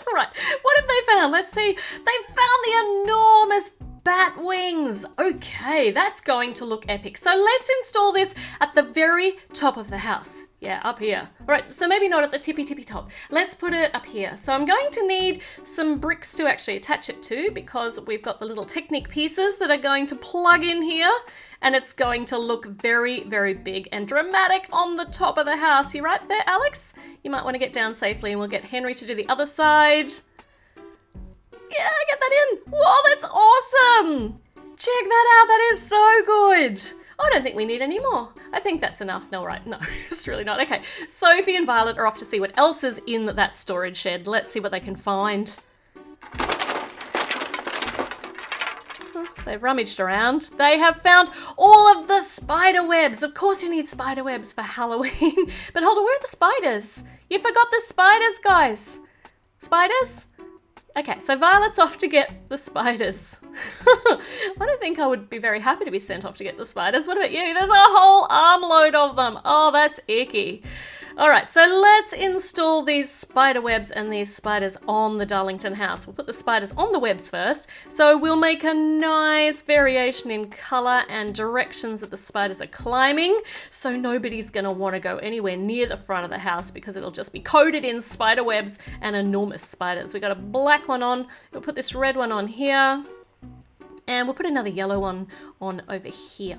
All right, what have they found? Let's see. They found the enormous bat wings. Okay, that's going to look epic. So let's install this at the very top of the house. Yeah, up here. All right, so maybe not at the tippy top. Let's put it up here. So I'm going to need some bricks to actually attach it to, because we've got the little Technic pieces that are going to plug in here, and it's going to look very, very big and dramatic on the top of the house. You right there, Alex? You might want to get down safely, and we'll get Henry to do the other side. Yeah, get that in. Whoa, that's awesome. Check that out. That is so good. I don't think we need any more. I think that's enough. No, right. No, it's really not. Okay, Sophie and Violet are off to see what else is in that storage shed. Let's see what they can find. They've rummaged around. They have found all of the spider webs. Of course you need spider webs for Halloween. But hold on, where are the spiders? You forgot the spiders, guys. Spiders? Okay, so Violet's off to get the spiders. I don't think I would be very happy to be sent off to get the spiders. What about you? There's a whole armload of them. Oh, that's icky. All right, so let's install these spider webs and these spiders on the Darlington house. We'll put the spiders on the webs first. So we'll make a nice variation in color and directions that the spiders are climbing. So nobody's gonna wanna go anywhere near the front of the house because it'll just be coated in spider webs and enormous spiders. We got a black one on. We'll put this red one on here. And we'll put another yellow one on over here.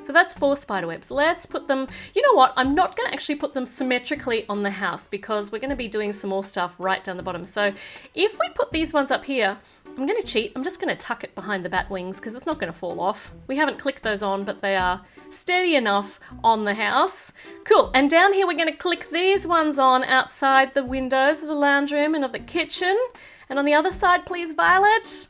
So that's 4 spider webs. Let's put them, you know what? I'm not going to actually put them symmetrically on the house because we're going to be doing some more stuff right down the bottom. So if we put these ones up here, I'm going to cheat. I'm just going to tuck it behind the bat wings because it's not going to fall off. We haven't clicked those on, but they are steady enough on the house. Cool. And down here, we're going to click these ones on outside the windows of the lounge room and of the kitchen. And on the other side, please, Violet.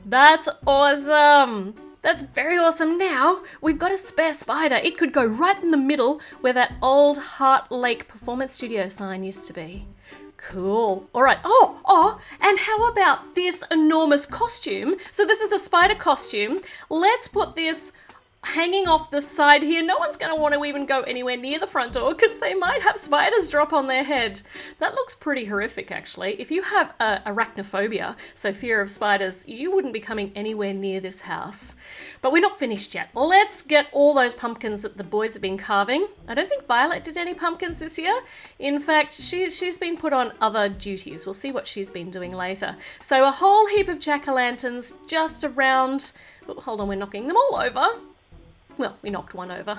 That's awesome. That's very awesome. Now, we've got a spare spider. It could go right in the middle where that old Heart Lake Performance Studio sign used to be. Cool. All right. Oh, and how about this enormous costume? So this is the spider costume. Let's put this hanging off the side here. No one's going to want to even go anywhere near the front door because they might have spiders drop on their head. That looks pretty horrific, actually. If you have arachnophobia, so fear of spiders, you wouldn't be coming anywhere near this house. But we're not finished yet. Let's get all those pumpkins that the boys have been carving. I don't think Violet did any pumpkins this year. In fact, she's been put on other duties. We'll see what she's been doing later. So a whole heap of jack-o'-lanterns just around... Oh, hold on, we're knocking them all over. Well, we knocked one over.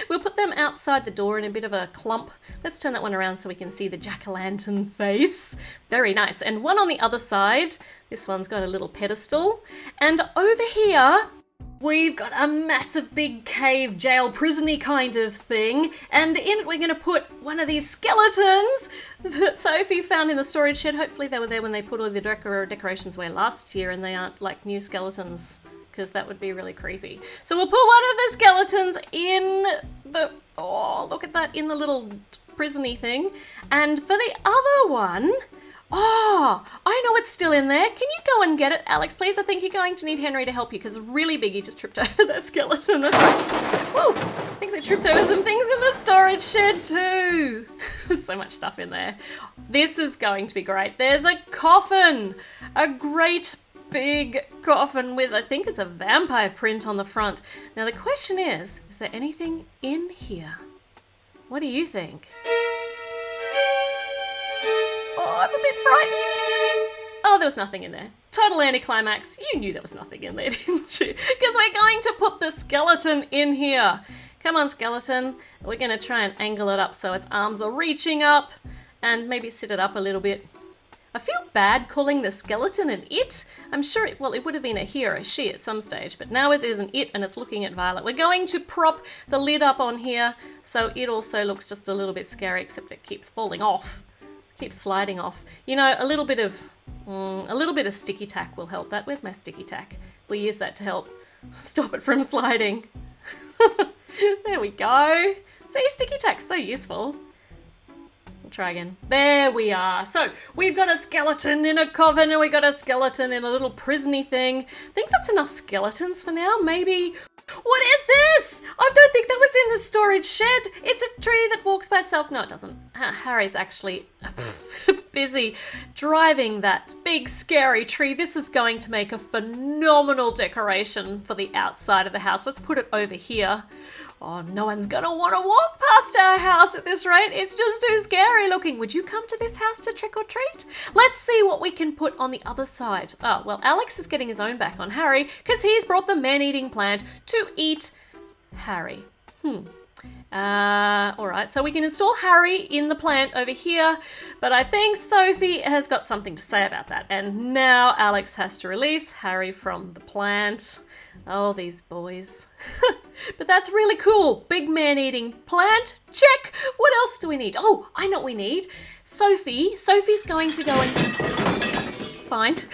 We'll put them outside the door in a bit of a clump. Let's turn that one around so we can see the jack-o'-lantern face. Very nice. And one on the other side. This one's got a little pedestal. And over here, we've got a massive big cave, jail, prison-y kind of thing. And in it, we're going to put one of these skeletons that Sophie found in the storage shed. Hopefully they were there when they put all the decorations away last year and they aren't like new skeletons, because that would be really creepy. So we'll put one of the skeletons in the, oh, look at that, in the little prison-y thing. And for the other one, Oh, I know it's still in there. Can you go and get it, Alex, please? I think you're going to need Henry to help you because it's really big. You just tripped over that skeleton. That's right. Whoa, I think they tripped over some things in the storage shed too. There's so much stuff in there. This is going to be great. There's a coffin, a great big coffin with, I think it's a vampire print on the front. Now the question is there anything in here? What do you think? Oh, I'm a bit frightened. Oh, there was nothing in there. Total anticlimax. You knew there was nothing in there, didn't you? Because we're going to put the skeleton in here. Come on, skeleton. We're going to try and angle it up so its arms are reaching up and maybe sit it up a little bit. I feel bad calling the skeleton an it. I'm sure it would have been a he or a she at some stage, but now it is an it and it's looking at Violet. We're going to prop the lid up on here so it also looks just a little bit scary, except it keeps falling off. Keeps sliding off. You know, a little bit of sticky tack will help that. Where's my sticky tack? We use that to help stop it from sliding. There we go. See, sticky tack's so useful. We'll try again. There we are. So we've got a skeleton in a coven and we got a skeleton in a little prison-y thing. I think that's enough skeletons for now. Maybe. What is this? I don't think that was in the storage shed. It's a tree that walks by itself. No, it doesn't. Harry's actually busy driving that big scary tree. This is going to make a phenomenal decoration for the outside of the house. Let's put it over here. Oh, no one's gonna want to walk past our house at this rate. It's just too scary looking. Would you come to this house to trick or treat? Let's see what we can put on the other side. Oh, well, Alex is getting his own back on Harry because he's brought the man-eating plant to eat Harry. All right, so we can install Harry in the plant over here, but I think Sophie has got something to say about that. And now Alex has to release Harry from the plant. Oh, these boys. But that's really cool. Big man-eating plant. Check. What else do we need? Oh, I know what we need. Sophie's going to go and find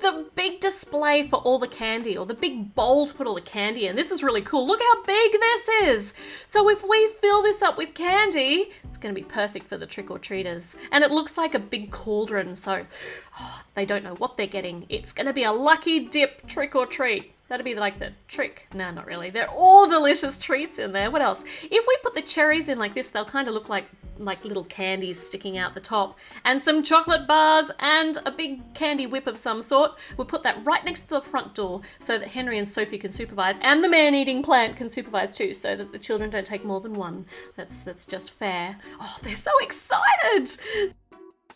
the big display for all the candy, or the big bowl to put all the candy in. This is really cool. Look how big this is. So if we fill this up with candy, it's going to be perfect for the trick-or-treaters. And it looks like a big cauldron, so they don't know what they're getting. It's going to be a lucky dip trick-or-treat. That'd be like the trick. No, not really. They're all delicious treats in there. What else? If we put the cherries in like this, they'll kind of look like little candies sticking out the top. And some chocolate bars and a big candy whip of some sort. We'll put that right next to the front door so that Henry and Sophie can supervise, and the man-eating plant can supervise too, so that the children don't take more than one. That's just fair. Oh, they're so excited!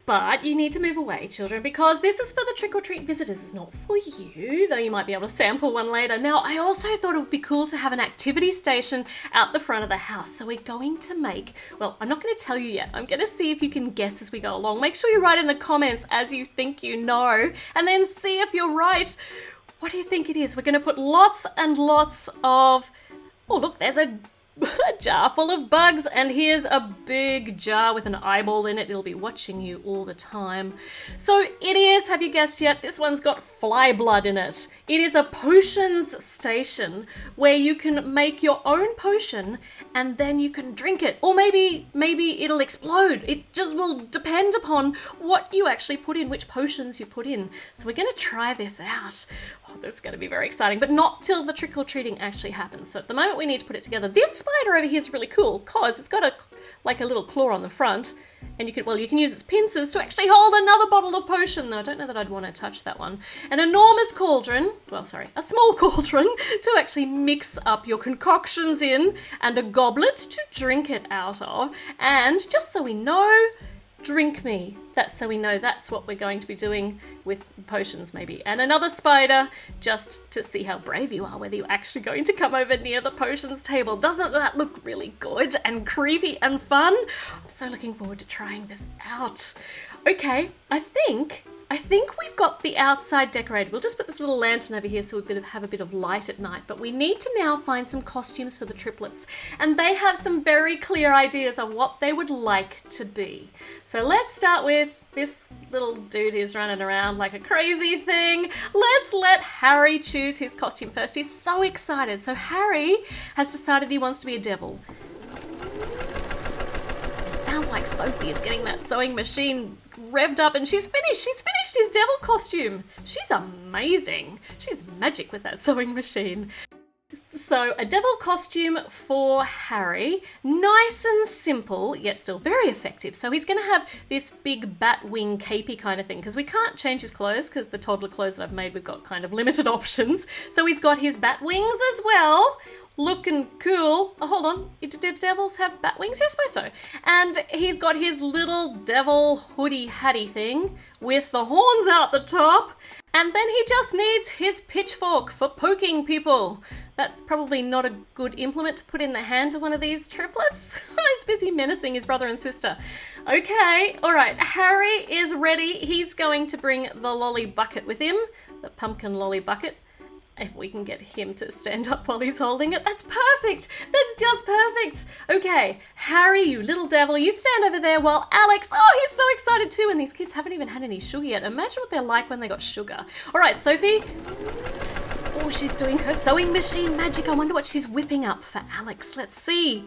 But you need to move away, children, because this is for the trick-or-treat visitors. It's not for you, though you might be able to sample one later. Now, I also thought it would be cool to have an activity station out the front of the house. So we're going to make, well, I'm not going to tell you yet. I'm going to see if you can guess as we go along. Make sure you write in the comments as you think you know, and then see if you're right. What do you think it is? We're going to put lots and lots of, oh, look, there's a jar full of bugs, and here's a big jar with an eyeball in it. It'll be watching you all the time. So it is, have you guessed yet? This one's got fly blood in it. It is a potions station where you can make your own potion and then you can drink it. Or maybe it'll explode. It just will depend upon what you actually put in, which potions you put in. So we're going to try this out. Oh, that's going to be very exciting, but not till the trick-or-treating actually happens. So at the moment we need to put it together. This spider over here is really cool because it's got like a little claw on the front, and you can use its pincers to actually hold another bottle of potion, though I don't know that I'd want to touch that one. An enormous cauldron, a small cauldron to actually mix up your concoctions in, and a goblet to drink it out of, and just so we know, drink me. That's so we know that's what we're going to be doing with potions maybe. And another spider just to see how brave you are, whether you're actually going to come over near the potions table. Doesn't that look really good and creepy and fun? I'm so looking forward to trying this out. Okay, I think we've got the outside decorated. We'll just put this little lantern over here so we have a bit of light at night. But we need to now find some costumes for the triplets. And they have some very clear ideas on what they would like to be. So let's start with this little dude who's running around like a crazy thing. Let's let Harry choose his costume first. He's so excited. So Harry has decided he wants to be a devil. Sounds like Sophie is getting that sewing machine revved up, and she's finished his devil costume. She's amazing. She's magic with that sewing machine. So a devil costume for Harry, nice and simple, yet still very effective. So he's going to have this big bat wing capey kind of thing, because we can't change his clothes, because the toddler clothes that I've made, we've got kind of limited options. So he's got his bat wings as well. Looking cool. Oh, hold on. Did devils have bat wings? Yes, I suppose so. And he's got his little devil hoodie hatty thing with the horns out the top. And then he just needs his pitchfork for poking people. That's probably not a good implement to put in the hand of one of these triplets. He's busy menacing his brother and sister. Okay, all right. Harry is ready. He's going to bring the lolly bucket with him, the pumpkin lolly bucket. If we can get him to stand up while he's holding it, that's perfect. That's just perfect. Okay, Harry, you little devil, you stand over there while Alex, oh, he's so excited too, and these kids haven't even had any sugar yet. Imagine what they're like when they got sugar. All right, Sophie. Oh, she's doing her sewing machine magic. I wonder what she's whipping up for Alex. Let's see.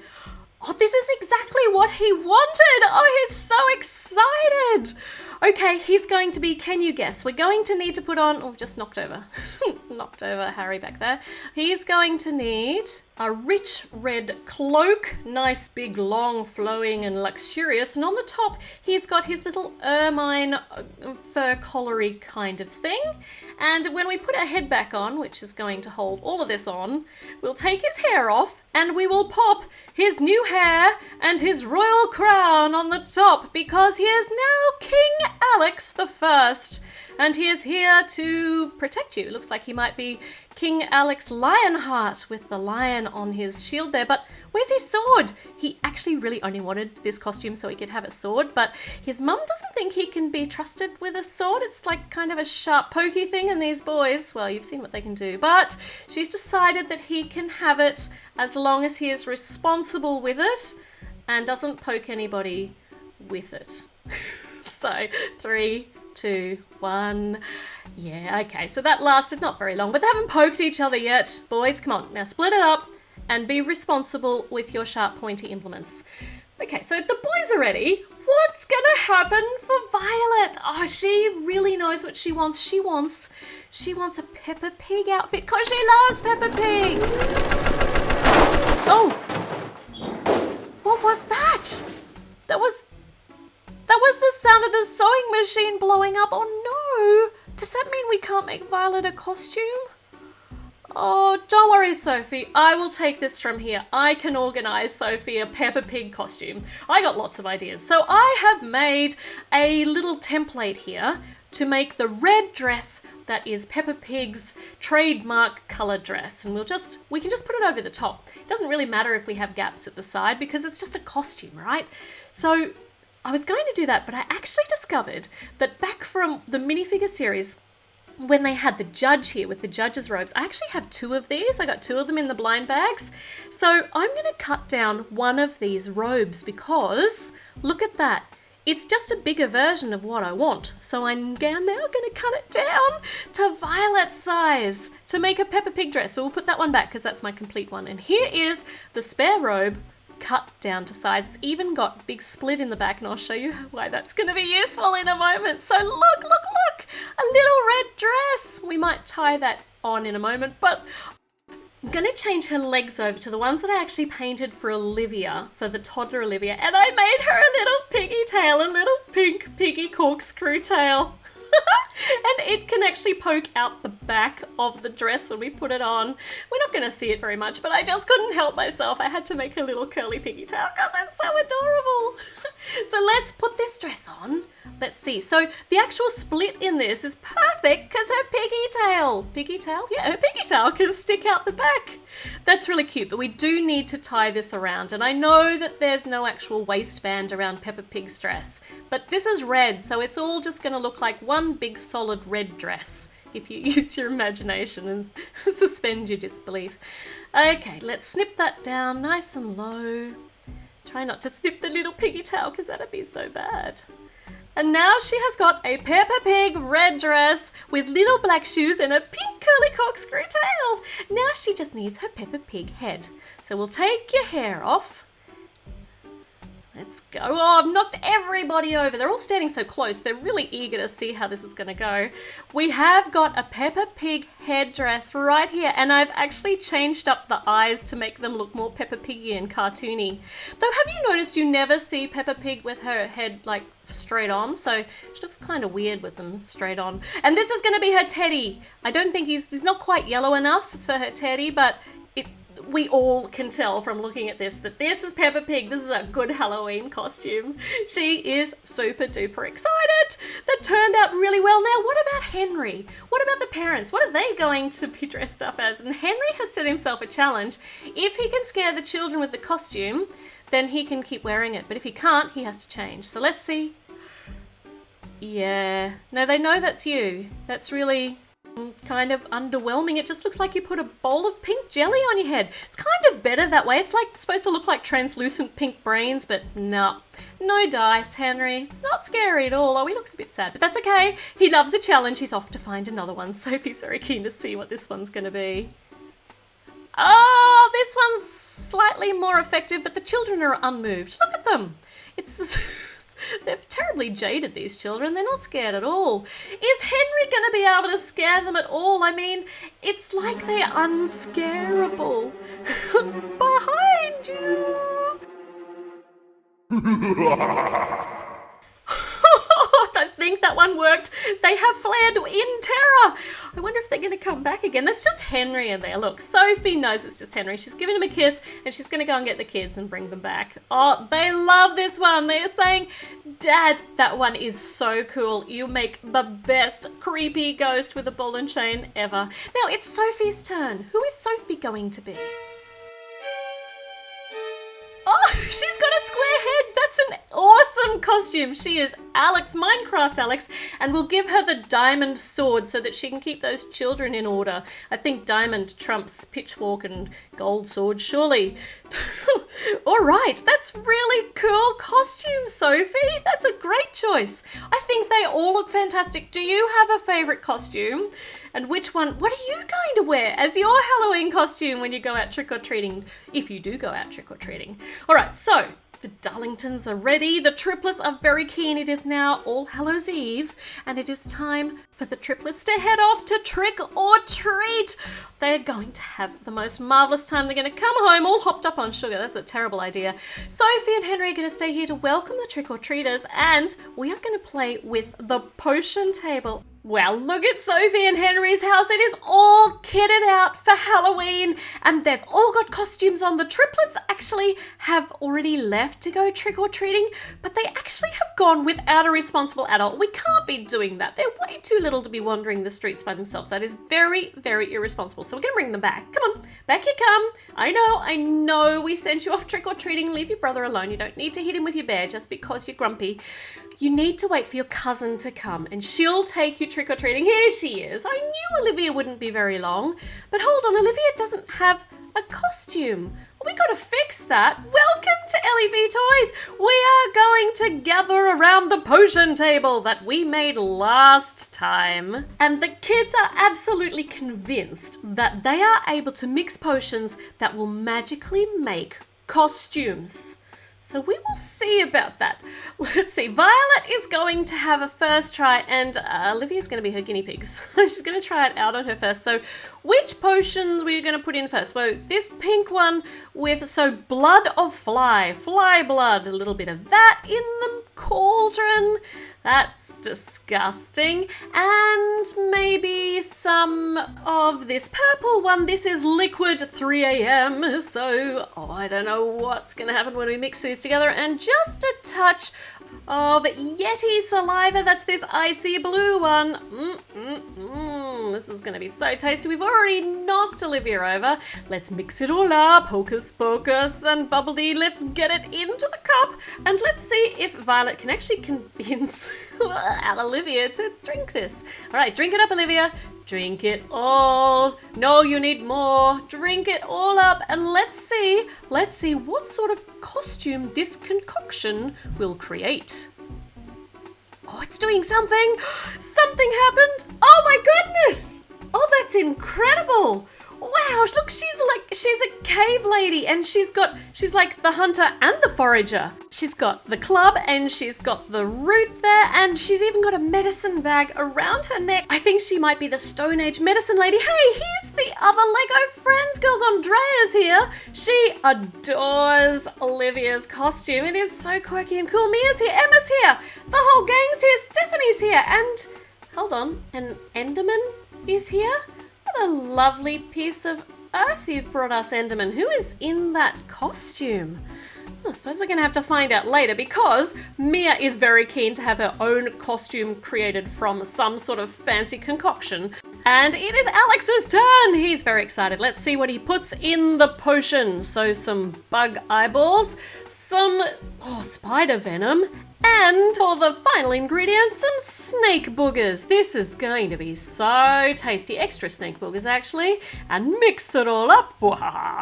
Oh, this is exactly what he wanted. Oh, he's so excited. Okay, he's going to be, can you guess? We're going to need to put on, oh, just knocked over. Knocked over Harry back there. He's going to need a rich red cloak, nice big long flowing and luxurious, and on the top he's got his little ermine fur collary kind of thing. And when we put our head back on, which is going to hold all of this on, we'll take his hair off and we will pop his new hair and his royal crown on the top, because he is now King Alex the First. And he is here to protect you. Looks like he might be King Alex Lionheart with the lion on his shield there. But where's his sword? He actually really only wanted this costume so he could have a sword. But his mum doesn't think he can be trusted with a sword. It's like kind of a sharp, pokey thing. And these boys, well, you've seen what they can do. But she's decided that he can have it as long as he is responsible with it and doesn't poke anybody with it. So 3, 2, 1. Yeah, okay, so that lasted not very long, but they haven't poked each other yet. Boys, come on, now split it up and be responsible with your sharp pointy implements. Okay, so the boys are ready. What's gonna happen for Violet? Oh, she really knows what she wants. She wants a Peppa Pig outfit because she loves Peppa Pig. Oh, what was that? That was the sound of the sewing machine blowing up. Oh no! Does that mean we can't make Violet a costume? Oh, don't worry, Sophie. I will take this from here. I can organise Sophie a Peppa Pig costume. I got lots of ideas. So I have made a little template here to make the red dress that is Peppa Pig's trademark colour dress. And we can just put it over the top. It doesn't really matter if we have gaps at the side because it's just a costume, right? So I was going to do that, but I actually discovered that back from the minifigure series, when they had the judge here with the judge's robes, I actually have 2 of these. I got 2 of them in the blind bags. So I'm going to cut down one of these robes because, look at that. It's just a bigger version of what I want. So I'm now going to cut it down to Violet's size to make a Peppa Pig dress. But we'll put that one back because that's my complete one. And here is the spare robe cut down to size. It's even got a big split in the back, and I'll show you why that's going to be useful in a moment. So look, a little red dress. We might tie that on in a moment, but I'm going to change her legs over to the ones that I actually painted for Olivia, for the toddler Olivia, and I made her a little piggy tail, a little pink piggy corkscrew tail. And it can actually poke out the back of the dress when we put it on. We're not going to see it very much, but I just couldn't help myself. I had to make a little curly piggy tail because it's so adorable. So let's put this dress on. Let's see. So the actual split in this is perfect because her piggy tail, yeah, her piggy tail can stick out the back. That's really cute, but we do need to tie this around. And I know that there's no actual waistband around Peppa Pig's dress, but this is red, so it's all just going to look like one big solid red dress if you use your imagination and suspend your disbelief. Okay, let's snip that down nice and low. Try not to snip the little piggy tail because that'd be so bad. And now she has got a Peppa Pig red dress with little black shoes and a pink curly corkscrew tail. Now she just needs her Peppa Pig head. So we'll take your hair off. Let's go. Oh, I've knocked everybody over. They're all standing so close. They're really eager to see how this is going to go. We have got a Peppa Pig headdress right here, and I've actually changed up the eyes to make them look more Peppa Piggy and cartoony. Though, have you noticed you never see Peppa Pig with her head like straight on? So she looks kind of weird with them straight on. And this is going to be her teddy. I don't think he's not quite yellow enough for her teddy, but we all can tell from looking at this that this is Peppa Pig. This is a good Halloween costume. She is super duper excited. That turned out really well. Now, what about Henry? What about the parents? What are they going to be dressed up as? And Henry has set himself a challenge. If he can scare the children with the costume, then he can keep wearing it. But if he can't, he has to change. So let's see. Yeah. No, they know that's you. That's really kind of underwhelming. It just looks like you put a bowl of pink jelly on your head. It's kind of better that way. It's like supposed to look like translucent pink brains, but no dice, Henry. It's not scary at all. Oh, he looks a bit sad, but that's okay. He loves the challenge. He's off to find another one. Sophie's very keen to see what this one's going to be. Oh, this one's slightly more effective, but the children are unmoved. Look at them. It's this... They're terribly jaded, these children. They're not scared at all. Is Henry going to be able to scare them at all? I mean, it's like they're unscarable. Behind you! I don't think that one worked. They have fled in terror. I wonder if they're going to come back again. That's just Henry in there. Look, Sophie knows it's just Henry. She's giving him a kiss and she's going to go and get the kids and bring them back. Oh, they love this one. They're saying, Dad, that one is so cool. You make the best creepy ghost with a ball and chain ever. Now it's Sophie's turn. Who is Sophie going to be? Oh, she's got a square head. That's an awesome costume. She is Alex, Minecraft Alex, and we'll give her the diamond sword so that she can keep those children in order. I think diamond trumps pitchfork and gold sword, surely. All right, that's really cool costume, Sophie. That's a great choice. I think they all look fantastic. Do you have a favourite costume? And which one, what are you going to wear as your Halloween costume when you go out trick-or-treating, if you do go out trick-or-treating? All right, so the Darlingtons are ready. The triplets are very keen. It is now All Hallows Eve, and it is time for the triplets to head off to trick-or-treat. They're going to have the most marvellous time. They're going to come home all hopped up on sugar. That's a terrible idea. Sophie and Henry are going to stay here to welcome the trick-or-treaters, and we are going to play with the potion table. Well, look at Sophie and Henry's house. It is all kitted out for Halloween, and they've all got costumes on. The triplets actually have already left to go trick-or-treating, but they actually have gone without a responsible adult. We can't be doing that. They're way too little to be wandering the streets by themselves. That is very, very irresponsible. So we're going to bring them back. Come on, back you come. I know we sent you off trick-or-treating. Leave your brother alone. You don't need to hit him with your bear just because you're grumpy. You need to wait for your cousin to come and she'll take you trick-or-treating. Here she is. I knew Olivia wouldn't be very long. But hold on, Olivia doesn't have a costume. We got to fix that. Welcome to Ellie V Toys. We are going to gather around the potion table that we made last time. And the kids are absolutely convinced that they are able to mix potions that will magically make costumes. So we will see about that. Let's see. Violet is going to have a first try, and Olivia's going to be her guinea pig. So she's going to try it out on her first. So which potions we're going to put in first? Well, this pink one with, blood of fly blood, a little bit of that in the cauldron. That's disgusting. And maybe some of this purple one. This is liquid 3 a.m. So, I don't know what's going to happen when we mix these together. And just a touch of Yeti saliva. That's this icy blue one. This is going to be so tasty. We've already knocked Olivia over. Let's mix it all up. Hocus pocus and bubbledy. Let's get it into the cup. And let's see if Violet can actually convince Olivia to drink this. All right, drink it up, Olivia. Drink it all. No, you need more. Drink it all up. And let's see what sort of costume this concoction will create. Oh, it's doing something. Something happened. Oh my goodness. Oh, that's incredible. Wow, look, she's a cave cave lady, and she's like the hunter and the forager. She's got the club and she's got the root there, and she's even got a medicine bag around her neck. I think she might be the Stone Age medicine lady. Hey, here's the other Lego Friends girls. Andrea's here. She adores Olivia's costume. It is so quirky and cool. Mia's here. Emma's here. The whole gang's here. Stephanie's here. And hold on, an Enderman is here. What a lovely piece of earth you've brought us, Enderman. Who is in that costume? I suppose we're going to have to find out later, because Mia is very keen to have her own costume created from some sort of fancy concoction. And it is Alex's turn. He's very excited. Let's see what he puts in the potion. So some bug eyeballs, some spider venom, and for the final ingredient, some snake boogers. This is going to be so tasty. Extra snake boogers, actually. And mix it all up.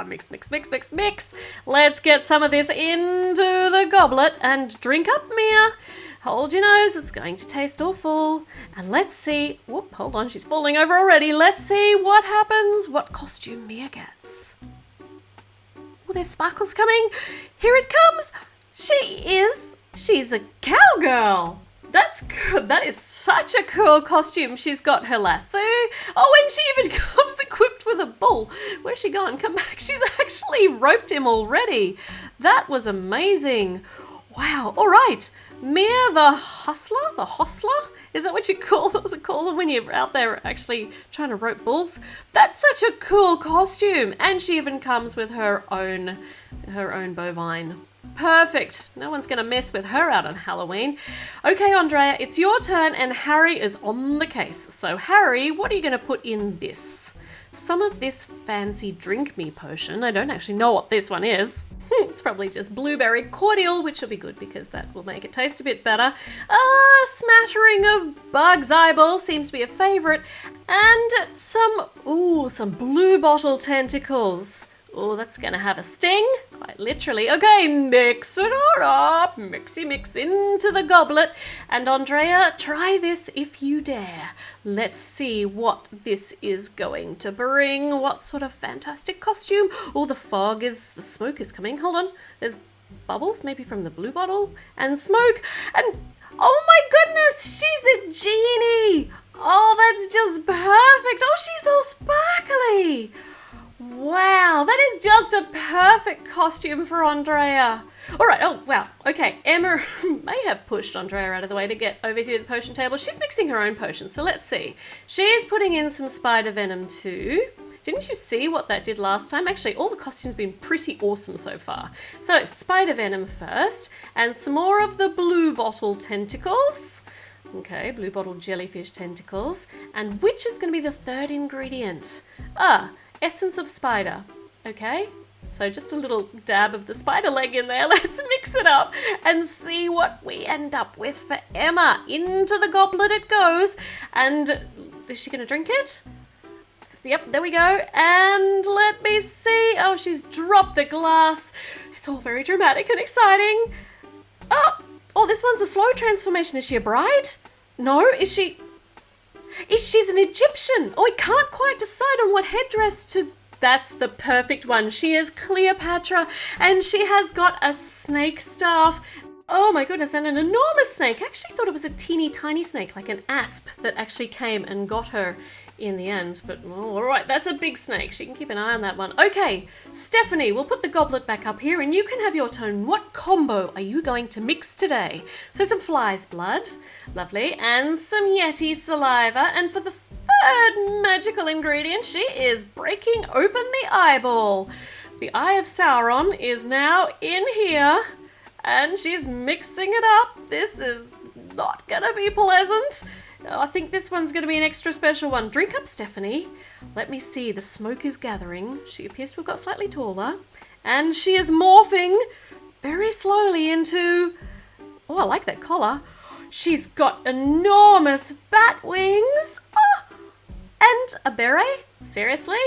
Mix, mix, mix, mix, mix. Let's get some of this into the goblet and drink up, Mia. Hold your nose, it's going to taste awful. And let's see, whoop, hold on, she's falling over already. Let's see what happens, what costume Mia gets. Oh, there's sparkles coming. Here it comes. She's a cowgirl. That's good. That is such a cool costume. She's got her lasso. Oh, and she even comes equipped with a bull. Where's she gone? Come back. She's actually roped him already. That was amazing. Wow. All right. Mia the hustler? The hostler? Is that what you call them when you're out there actually trying to rope bulls? That's such a cool costume. And she even comes with her own bovine. Perfect. No one's going to mess with her out on Halloween. Okay, Andrea, it's your turn, and Harry is on the case. So Harry, what are you going to put in this? Some of this fancy drink me potion. I don't actually know what this one is. It's probably just blueberry cordial, which will be good because that will make it taste a bit better. A smattering of bug's eyeball seems to be a favourite. And some blue bottle tentacles. Oh, that's going to have a sting, quite literally. Okay, mix it all up. Mixy mix into the goblet. And Andrea, try this if you dare. Let's see what this is going to bring. What sort of fantastic costume. Oh, the smoke is coming. Hold on. There's bubbles, maybe from the blue bottle, and smoke. And oh my goodness, she's a genie. Oh, that's just perfect. Oh, she's all sparkly. Wow, that is just a perfect costume for Andrea. All right, oh, wow. Okay, Emma may have pushed Andrea out of the way to get over here to the potion table. She's mixing her own potion, so let's see. She's putting in some spider venom too. Didn't you see what that did last time? Actually, all the costumes have been pretty awesome so far. So, spider venom first, and some more of the blue bottle tentacles. Okay, blue bottle jellyfish tentacles. And which is going to be the third ingredient? Essence of spider. Okay, so just a little dab of the spider leg in there. Let's mix it up and see what we end up with for Emma. Into the goblet it goes. And is she going to drink it? Yep, there we go. And let me see. Oh, she's dropped the glass. It's all very dramatic and exciting. Oh, this one's a slow transformation. Is she a bride? No, she's an Egyptian. Oh, I can't quite decide on what headdress to... That's the perfect one. She is Cleopatra, and she has got a snake staff. Oh my goodness, and an enormous snake. I actually thought it was a teeny tiny snake, like an asp that actually came and got her in the end. But all right, that's a big snake. She can keep an eye on that one. Okay, Stephanie, we'll put the goblet back up here and you can have your turn. What combo are you going to mix today? So some fly's blood, lovely, and some yeti saliva. And for the third magical ingredient, she is breaking open the eyeball. The Eye of Sauron is now in here. And she's mixing it up. This is not gonna be pleasant. I think this one's gonna be an extra special one. Drink up, Stephanie. Let me see, the smoke is gathering. She appears to have got slightly taller. And she is morphing very slowly into... Oh, I like that collar. She's got enormous bat wings. Oh, and a beret? Seriously?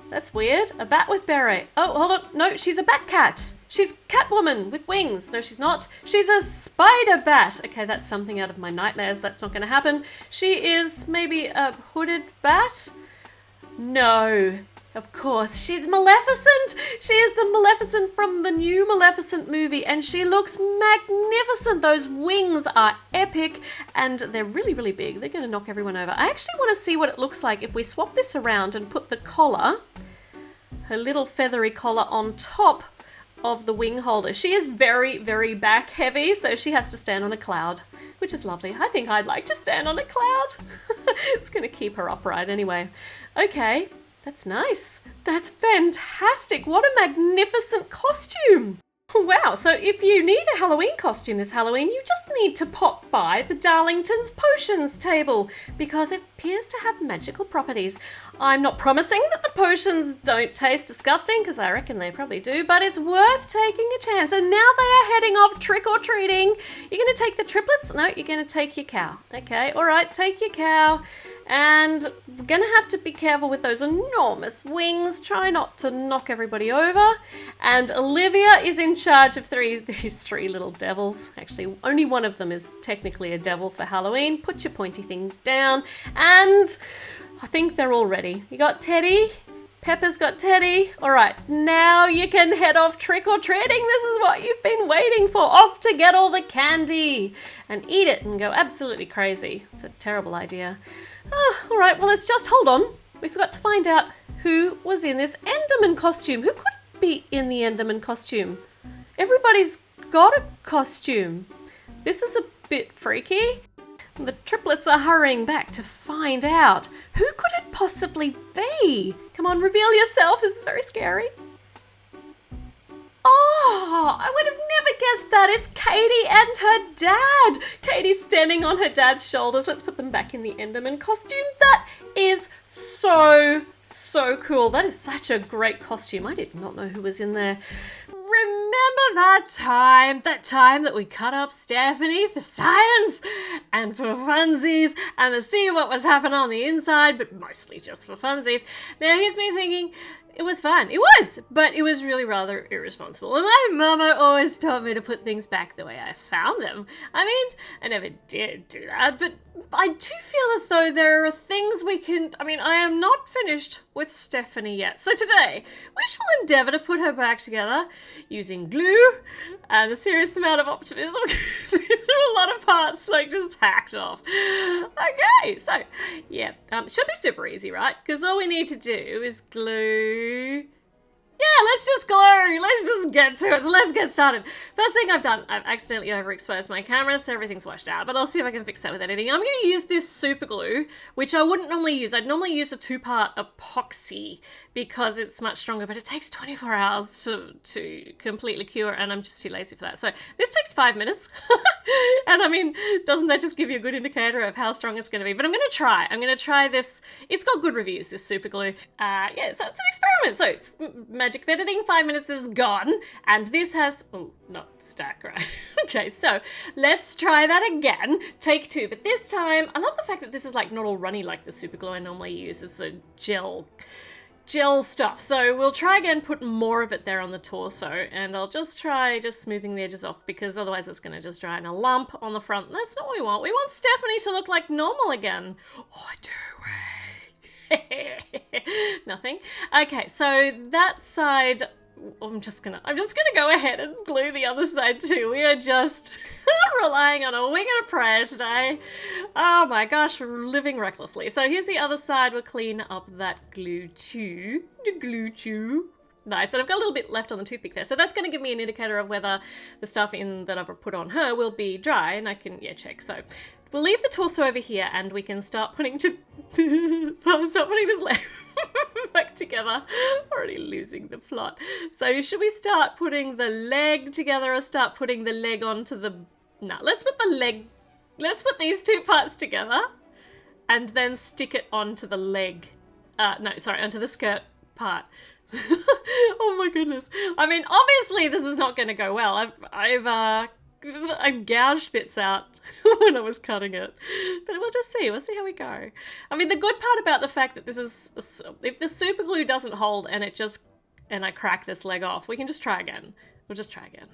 That's weird. A bat with beret. Oh, hold on. No, she's a bat cat. She's Catwoman with wings. No, she's not. She's a spider bat. Okay, that's something out of my nightmares. That's not going to happen. She is maybe a hooded bat? No. Of course, she's Maleficent. She is the Maleficent from the new Maleficent movie, and she looks magnificent. Those wings are epic, and they're really, really big. They're going to knock everyone over. I actually want to see what it looks like if we swap this around and put the collar, her little feathery collar, on top of the wing holder. She is very, very back heavy, so she has to stand on a cloud, which is lovely. I think I'd like to stand on a cloud. It's going to keep her upright anyway. Okay. That's nice. That's fantastic. What a magnificent costume. Wow, so if you need a Halloween costume this Halloween, you just need to pop by the Darlington's Potions table because it appears to have magical properties. I'm not promising that the potions don't taste disgusting, because I reckon they probably do, but it's worth taking a chance. And now they are heading off trick-or-treating. You're going to take the triplets? No, you're going to take your cow. Okay, all right, take your cow. And we're going to have to be careful with those enormous wings. Try not to knock everybody over. And Olivia is in charge of these three little devils. Actually, only one of them is technically a devil for Halloween. Put your pointy thing down. And I think they're all ready. You got Teddy? Pepper's got Teddy. All right, now you can head off trick-or-treating. This is what you've been waiting for. Off to get all the candy and eat it and go absolutely crazy. It's a terrible idea. Oh, all right, well, let's just hold on. We forgot to find out who was in this Enderman costume. Who could be in the Enderman costume? Everybody's got a costume. This is a bit freaky. The triplets are hurrying back to find out. Who could it possibly be? Come on, reveal yourself. This is very scary. Oh, I would have never guessed that. It's Katie and her dad. Katie's standing on her dad's shoulders. Let's put them back in the Enderman costume. That is so cool. That is such a great costume. I did not know who was in there. Remember that time that we cut up Stephanie for science and for funsies and to see what was happening on the inside, but mostly just for funsies. Now here's me thinking, it was fun. It was, but it was really rather irresponsible. And my mama always taught me to put things back the way I found them. I mean, I never did do that, but I do feel as though there are things we can... I am not finished with Stephanie yet. So today, we shall endeavour to put her back together using glue and a serious amount of optimism. There are a lot of parts just hacked off. Okay, so yeah, should be super easy, right? Because all we need to do is glue. Yeah, let's just glue. Let's just get to it. So let's get started. First thing I've done, I've accidentally overexposed my camera, so everything's washed out, but I'll see if I can fix that with editing. I'm going to use this super glue, which I wouldn't normally use. I'd normally use a 2-part epoxy because it's much stronger, but it takes 24 hours to completely cure, and I'm just too lazy for that. So this takes 5 minutes. And doesn't that just give you a good indicator of how strong it's going to be? But I'm going to try this. It's got good reviews, this super glue. Yeah, so it's an experiment. So magic of editing, 5 minutes is gone. And this has, not stack, right? Okay, so let's try that again. Take 2. But this time, I love the fact that this is not all runny like the super glue I normally use. It's a gel stuff. So we'll try again, put more of it there on the torso, and I'll just try smoothing the edges off, because otherwise it's going to just dry in a lump on the front. That's not what we want. We want Stephanie to look like normal again. Oh, do we? Nothing. Okay, so that side, I'm just gonna go ahead and glue the other side too. We are just relying on a wing and a prayer today. Oh my gosh, we're living recklessly. So here's the other side. We'll clean up that glue too. The glue too. Nice, and I've got a little bit left on the toothpick there. So that's going to give me an indicator of whether the stuff that I've put on her will be dry, and I can, check. So we'll leave the torso over here, and we can start putting this leg back together. Already losing the plot. So should we start putting the leg together or start putting the leg onto the... No, let's put these 2 parts together and then stick it onto the leg. Onto the skirt part. Oh my goodness. Obviously this is not going to go well. I gouged bits out when I was cutting it, but we'll just see. We'll see how we go. The good part about the fact that this is, if the super glue doesn't hold and I crack this leg off, we can just try again. We'll just try again.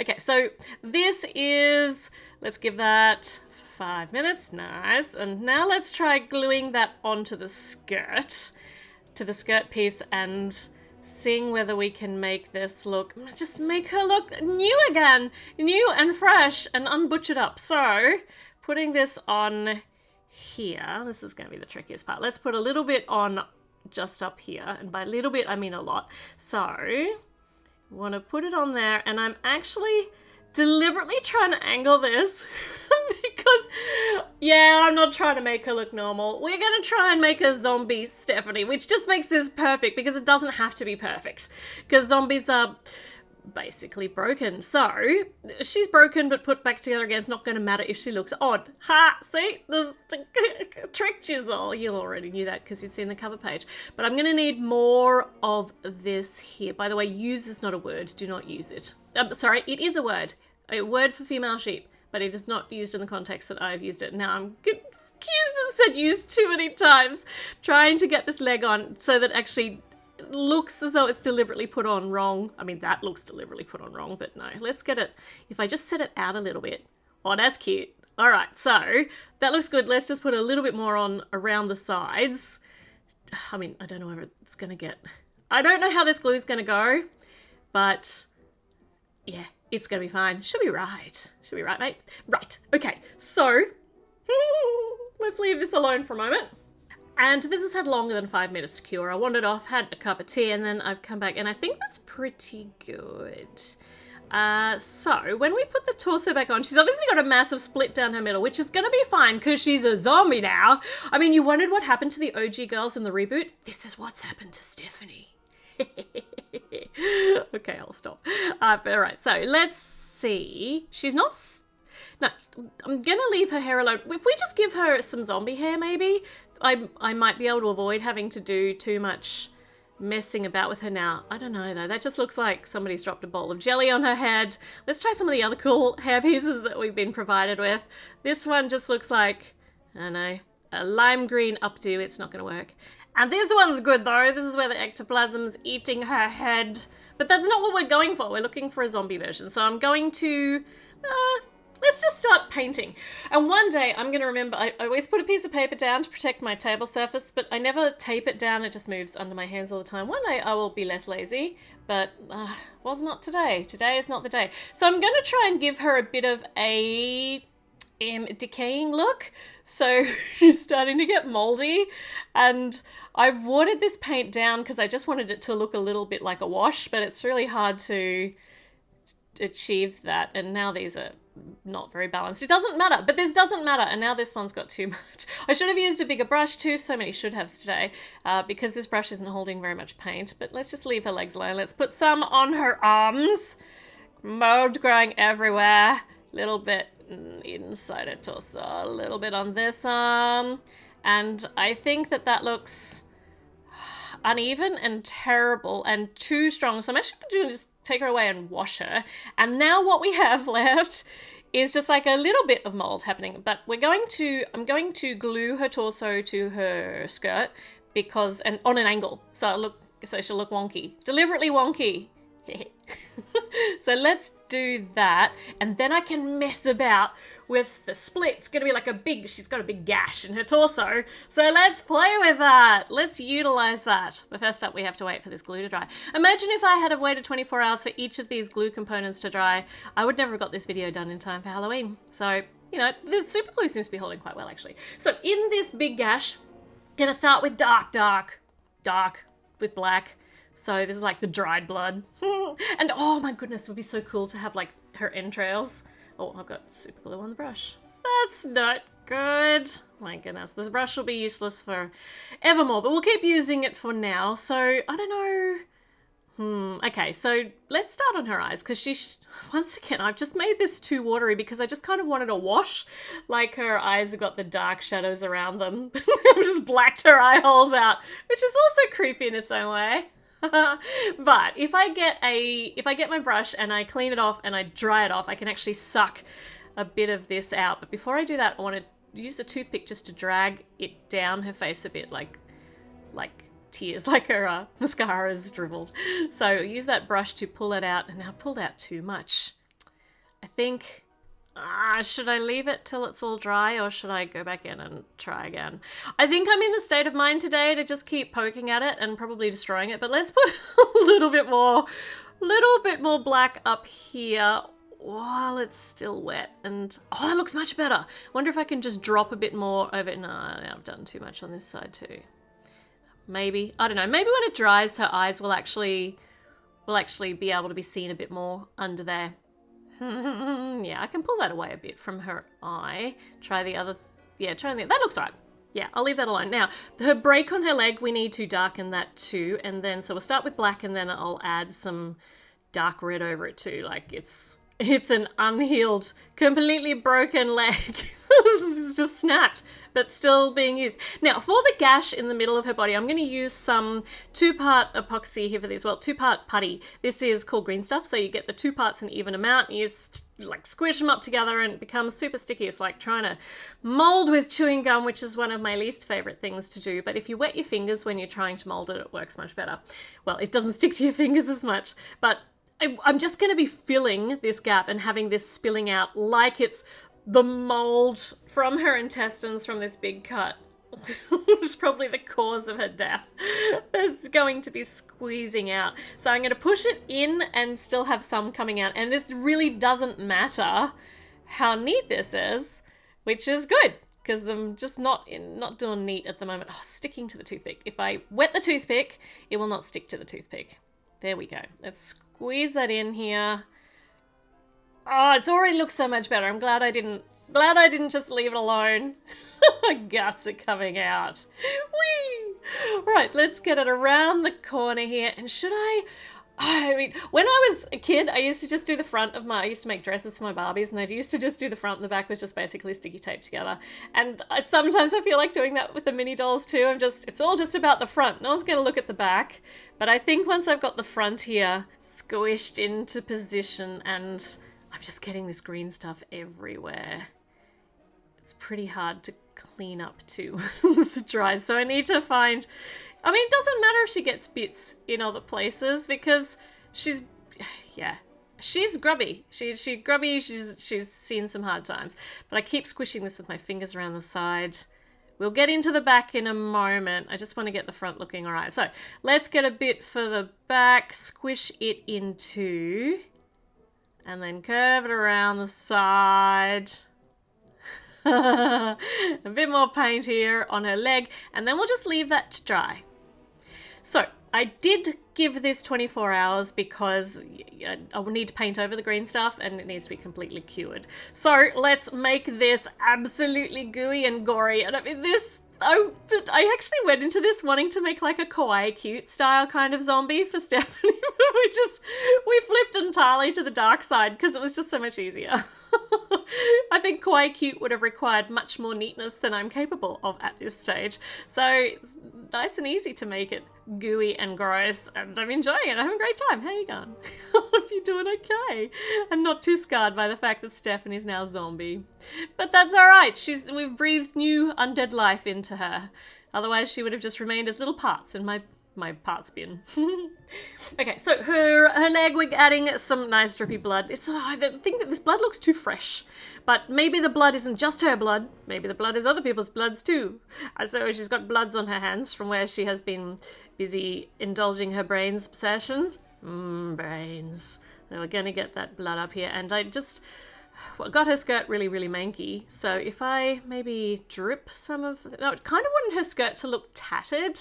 Okay, so this is, let's give that 5 minutes. Nice. And now let's try gluing that onto the skirt. to the skirt piece and seeing whether we can make this look, just make her look new again, new and fresh and unbutchered up. So putting this on here, this is going to be the trickiest part. Let's put a little bit on just up here, and by a little bit I mean a lot. So want to put it on there, and I'm actually deliberately trying to angle this because, yeah, I'm not trying to make her look normal. We're going to try and make her zombie Stephanie, which just makes this perfect because it doesn't have to be perfect because zombies are basically broken. So she's broken but put back together again. It's not going to matter if she looks odd. Ha! See? There's trick chisel. You already knew that because you'd seen the cover page. But I'm going to need more of this here. By the way, use is not a word. Do not use it. Sorry, it is a word. A word for female sheep, but it is not used in the context that I've used it. Now I'm confused and said used too many times, trying to get this leg on so that actually looks as though it's deliberately put on wrong. I mean, that looks deliberately put on wrong, but no. Let's get it. If I just set it out a little bit. Oh, that's cute. All right, so that looks good. Let's just put a little bit more on around the sides. I mean, I don't know where it's going to get. I don't know how this glue is going to go, but yeah, it's going to be fine. Should be right. Should be right, mate. Right. Okay, so let's leave this alone for a moment. And this has had longer than 5 minutes to cure. I wandered off, had a cup of tea, and then I've come back, and I think that's pretty good. So when we put the torso back on, she's obviously got a massive split down her middle, which is going to be fine because she's a zombie now. I mean, you wondered what happened to the OG girls in the reboot? This is what's happened to Stephanie. Okay, I'll stop. All right, so let's see. She's not... No, I'm going to leave her hair alone. If we just give her some zombie hair, maybe, I might be able to avoid having to do too much messing about with her now. I don't know, though. That just looks like somebody's dropped a bowl of jelly on her head. Let's try some of the other cool hair pieces that we've been provided with. This one just looks like, I don't know, a lime green updo. It's not going to work. And this one's good, though. This is where the ectoplasm's eating her head. But that's not what we're going for. We're looking for a zombie version. So I'm going to... let's just start painting. And one day I'm going to remember, I always put a piece of paper down to protect my table surface, but I never tape it down. It just moves under my hands all the time. One day I will be less lazy, but was not today. Today is not the day. So I'm going to try and give her a bit of a decaying look. So she's starting to get moldy, and I've watered this paint down because I just wanted it to look a little bit like a wash, but it's really hard to achieve that. And now these are not very balanced. It doesn't matter, but this doesn't matter. And now this one's got too much. I should have used a bigger brush too. So many should haves today because this brush isn't holding very much paint. But let's just leave her legs alone. Let's put some on her arms. Mold growing everywhere. Little bit inside her torso. A little bit on this arm. And I think that looks uneven and terrible and too strong. So I'm actually going to just take her away and wash her. And now what we have left is just like a little bit of mold happening. But I'm going to glue her torso to her skirt because, and on an angle. So she'll look wonky. Deliberately wonky. So let's do that, and then I can mess about with the split. It's gonna be like she's got a big gash in her torso, so let's play with that. Let's utilize that. But first up, we have to wait for this glue to dry. Imagine if I had have waited 24 hours for each of these glue components to dry. I would never have got this video done in time for Halloween. So, you know, the super glue seems to be holding quite well, actually. So in this big gash, gonna start with dark with black. So this is like the dried blood. And oh my goodness, it would be so cool to have like her entrails. Oh, I've got super glue on the brush. That's not good. My goodness, this brush will be useless for evermore, but we'll keep using it for now. So I don't know. Okay, so let's start on her eyes because once again, I've just made this too watery because I just kind of wanted a wash. Like her eyes have got the dark shadows around them. I've just blacked her eye holes out, which is also creepy in its own way. But if I get my brush and I clean it off and I dry it off, I can actually suck a bit of this out. But before I do that, I want to use a toothpick just to drag it down her face a bit, like tears, like her mascara is dribbled. So use that brush to pull it out, and I've pulled out too much. I think Should I leave it till it's all dry or should I go back in and try again? I think I'm in the state of mind today to just keep poking at it and probably destroying it, but let's put a little bit more black up here while it's still wet. And oh, that looks much better. Wonder if I can just drop a bit more over. No, I've done too much on this side too. Maybe, I don't know, maybe when it dries her eyes will actually be able to be seen a bit more under there. Yeah, I can pull that away a bit from her eye. Try the other, that looks right. Yeah, I'll leave that alone. Now, her break on her leg, we need to darken that too. And then, so we'll start with black and then I'll add some dark red over it too. Like it's an unhealed, completely broken leg. This is just snapped, but still being used. Now, for the gash in the middle of her body, I'm going to use some 2-part epoxy here for this. Well, 2-part putty. This is called green stuff, so you get the 2 parts an even amount. You like squish them up together and it becomes super sticky. It's like trying to mold with chewing gum, which is one of my least favorite things to do. But if you wet your fingers when you're trying to mold it, it works much better. Well, it doesn't stick to your fingers as much, but I'm just going to be filling this gap and having this spilling out like it's the mold from her intestines from this big cut. Which is probably the cause of her death. There's going to be squeezing out. So I'm going to push it in and still have some coming out. And this really doesn't matter how neat this is, which is good. Because I'm just not doing neat at the moment. Oh, sticking to the toothpick. If I wet the toothpick, it will not stick to the toothpick. There we go. Let's squeeze that in here. Oh, it's already looks so much better. I'm glad I didn't just leave it alone. Guts are coming out. Whee! Right, let's get it around the corner here. And I mean, when I was a kid, I used to just do the front of I used to make dresses for my Barbies, and I used to just do the front and the back was just basically sticky tape together. And sometimes I feel like doing that with the mini dolls too. It's all just about the front. No one's going to look at the back. But I think once I've got the front here squished into position and I'm just getting this green stuff everywhere, it's pretty hard to clean up too as it dries. So I need to find, I mean, it doesn't matter if she gets bits in other places because she's grubby. She's grubby. She's seen some hard times. But I keep squishing this with my fingers around the side. We'll get into the back in a moment. I just want to get the front looking all right. So let's get a bit further back, squish it into, and then curve it around the side. A bit more paint here on her leg, and then we'll just leave that to dry. So I did give this 24 hours because I will need to paint over the green stuff and it needs to be completely cured. So let's make this absolutely gooey and gory. And I mean, I actually went into this wanting to make like a kawaii cute style kind of zombie for Stephanie. we flipped entirely to the dark side because it was just so much easier. I think kawaii cute would have required much more neatness than I'm capable of at this stage. So it's nice and easy to make it gooey and gross, and I'm enjoying it. I'm having a great time. How you going? Hope you're doing okay and not too scarred by the fact that Stephanie's now zombie. But that's all right. We've breathed new undead life into her. Otherwise, she would have just remained as little parts in my parts bin. Okay, so her leg, we're adding some nice drippy blood. I think that this blood looks too fresh, but maybe the blood isn't just her blood. Maybe the blood is other people's bloods too. So she's got bloods on her hands from where she has been busy indulging her brains obsession. Brains. We're gonna get that blood up here, and I got her skirt really, really manky. So if I maybe drip some of, no, I kind of wanted her skirt to look tattered,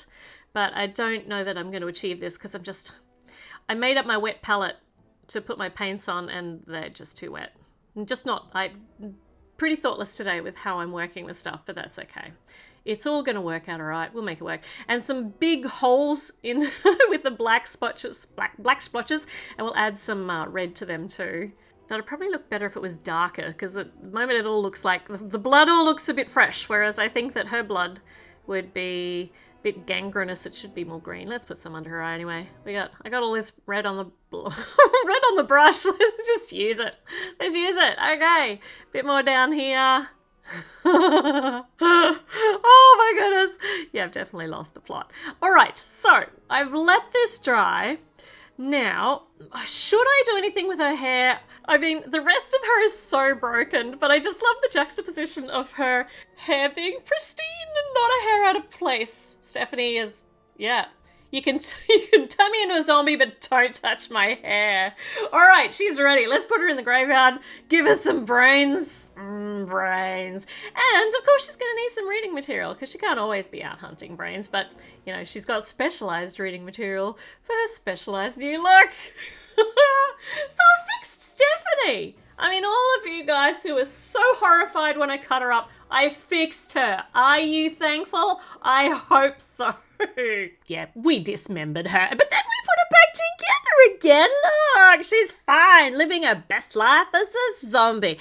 but I don't know that I'm going to achieve this because I made up my wet palette to put my paints on and they're just too wet. I'm pretty thoughtless today with how I'm working with stuff, but that's okay. It's all going to work out all right. We'll make it work. And some big holes in with the black splotches, black splotches, and we'll add some red to them too. That'll probably look better if it was darker because at the moment it all looks like the blood all looks a bit fresh, whereas I think that her blood would be a bit gangrenous. It should be more green. Let's put some under her eye anyway. I got all this red on the red on the brush. Let's just use it. Let's use it. Okay, bit more down here. Oh my goodness. Yeah, I've definitely lost the plot. All right, so I've let this dry. Now, should I do anything with her hair? I mean, the rest of her is so broken, but I just love the juxtaposition of her hair being pristine and not a hair out of place. Stephanie is, yeah. You can turn me into a zombie, but don't touch my hair. All right, she's ready. Let's put her in the graveyard. Give her some brains. Brains. And, of course, she's going to need some reading material because she can't always be out hunting brains. But, you know, she's got specialised reading material for her specialised new look. So I fixed Stephanie. I mean, all of you guys who were so horrified when I cut her up, I fixed her. Are you thankful? I hope so. Yeah, we dismembered her, but then we put her back together again. Look, she's fine, living her best life as a zombie.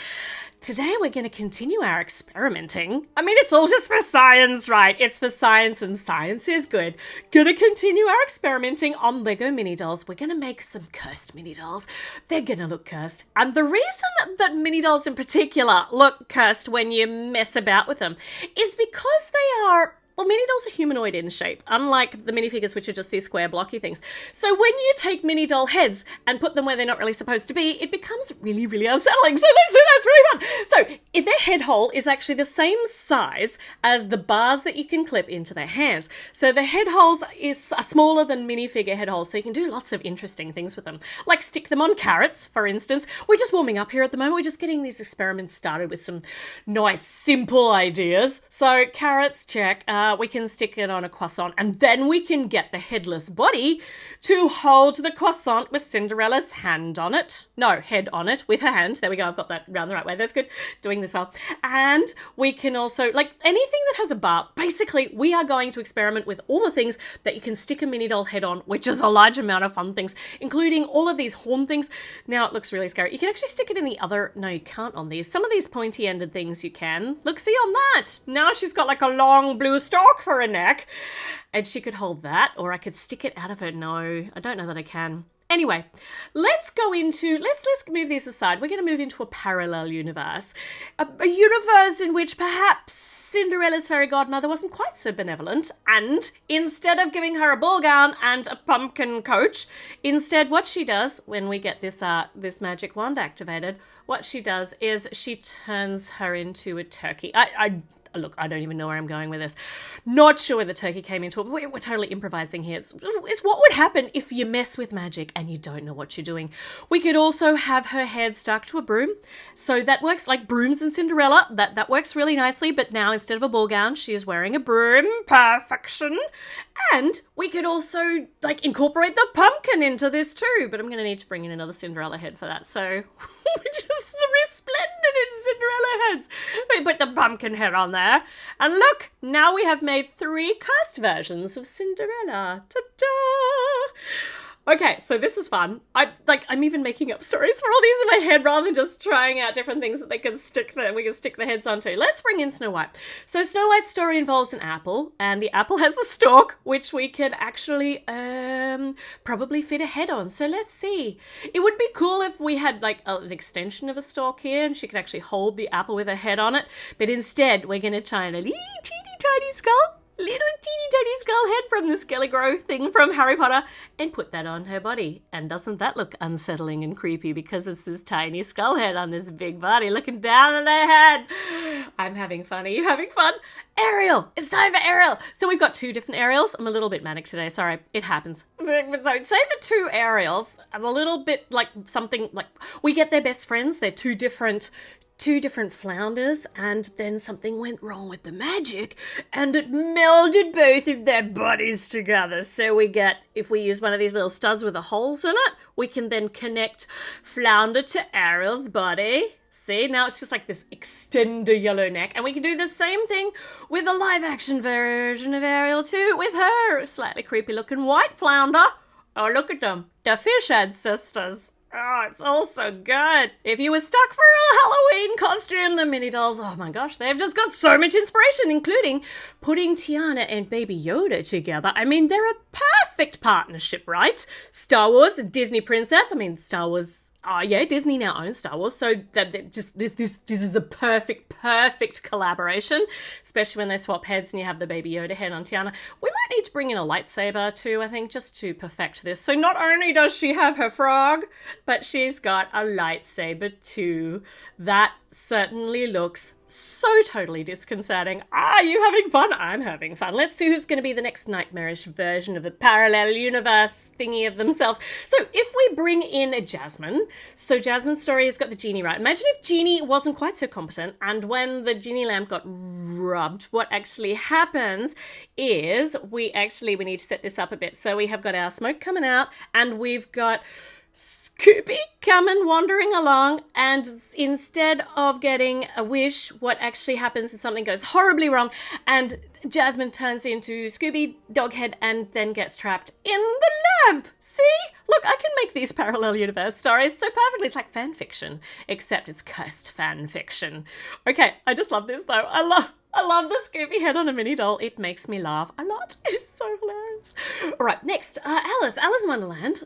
Today we're going to continue our experimenting. I mean, it's all just for science, right? It's for science, and science is good. Gonna continue our experimenting on Lego mini dolls. We're going to make some cursed mini dolls. They're going to look cursed. And the reason that mini dolls in particular look cursed when you mess about with them is because they are... Well, mini dolls are humanoid in shape, unlike the minifigures, which are just these square blocky things. So when you take mini doll heads and put them where they're not really supposed to be, it becomes really, really unsettling. So let's do that. It's really fun. So if their head hole is actually the same size as the bars that you can clip into their hands. So the head holes are smaller than minifigure head holes, so you can do lots of interesting things with them. Like stick them on carrots, for instance. We're just warming up here at the moment. We're just getting these experiments started with some nice, simple ideas. So carrots, check. We can stick it on a croissant, and then we can get the headless body to hold the croissant with Cinderella's hand on it. No, head on it with her hand. There we go. I've got that round the right way. That's good. Doing this well. And we can also, like anything that has a bar, basically we are going to experiment with all the things that you can stick a mini doll head on, which is a large amount of fun things, including all of these horn things. Now it looks really scary. You can actually stick it in the other, no, you can't on these. Some of these pointy ended things you can. Look, see on that. Now she's got like a long blue stalk for a neck, and she could hold that, or I could stick it out of her. No, I don't know that I can. Anyway, let's go into, let's move these aside. We're going to move into a parallel universe, a universe in which perhaps Cinderella's fairy godmother wasn't quite so benevolent, and instead of giving her a ball gown and a pumpkin coach, instead what she does when we get this magic wand activated, what she does is she turns her into a turkey. Look, I don't even know where I'm going with this. Not sure where the turkey came into it. We're totally improvising here. It's what would happen if you mess with magic and you don't know what you're doing. We could also have her head stuck to a broom. So that works like brooms and Cinderella. That works really nicely. But now instead of a ball gown, she's wearing a broom. Perfection. And we could also like incorporate the pumpkin into this too. But I'm going to need to bring in another Cinderella head for that. So we're just resplendent in Cinderella heads. We put the pumpkin head on there. And look, now we have made 3 cursed versions of Cinderella. Ta-da! Okay, so this is fun. I'm even making up stories for all these in my head rather than just trying out different things that we can stick the heads onto. Let's bring in Snow White. So Snow White's story involves an apple, and the apple has a stalk, which we could actually probably fit a head on. So let's see. It would be cool if we had like an extension of a stalk here, and she could actually hold the apple with her head on it. But instead, we're going to try a little teeny tiny skull. Little teeny tiny skull head from the Skelly Grow thing from Harry Potter and put that on her body. And doesn't that look unsettling and creepy because it's this tiny skull head on this big body looking down on her head? I'm having fun. Are you having fun? Ariel! It's time for Ariel! So we've got 2 different Ariels. I'm a little bit manic today. Sorry. It happens. So say the 2 Ariels are a little bit like something like we get their best friends. They're two different flounders, and then something went wrong with the magic and it melded both of their bodies together. So we get, if we use one of these little studs with the holes in it, we can then connect Flounder to Ariel's body. See, now it's just like this extender yellow neck, and we can do the same thing with a live action version of Ariel too, with her slightly creepy looking white flounder. Oh, look at them, the fish head sisters. Oh, it's all so good. If you were stuck for a Halloween costume, the mini dolls, oh my gosh, they've just got so much inspiration, including putting Tiana and Baby Yoda together. I mean, they're a perfect partnership, right? Star Wars, Disney princess. I mean, Star Wars, Oh yeah, Disney now owns Star Wars, so that just this is a perfect collaboration, especially when they swap heads and you have the Baby Yoda head on Tiana. We might need to bring in a lightsaber too, I think, just to perfect this. So not only does she have her frog, but she's got a lightsaber too. That certainly looks so totally disconcerting. Are you having fun? I'm having fun. Let's see who's going to be the next nightmarish version of the parallel universe thingy of themselves. So if we bring in a Jasmine, so Jasmine's story has got the genie right. Imagine if Genie wasn't quite so competent, and when the genie lamp got rubbed, what actually happens is we need to set this up a bit. So we have got our smoke coming out, and we've got Scooby coming wandering along, and instead of getting a wish, what actually happens is something goes horribly wrong, and Jasmine turns into Scooby Doghead and then gets trapped in the lamp. See? Look, I can make these parallel universe stories so perfectly. It's like fan fiction, except it's cursed fan fiction. Okay, I just love this though. I love the Scooby head on a mini doll. It makes me laugh a lot. It's so hilarious. All right, next, Alice in Wonderland.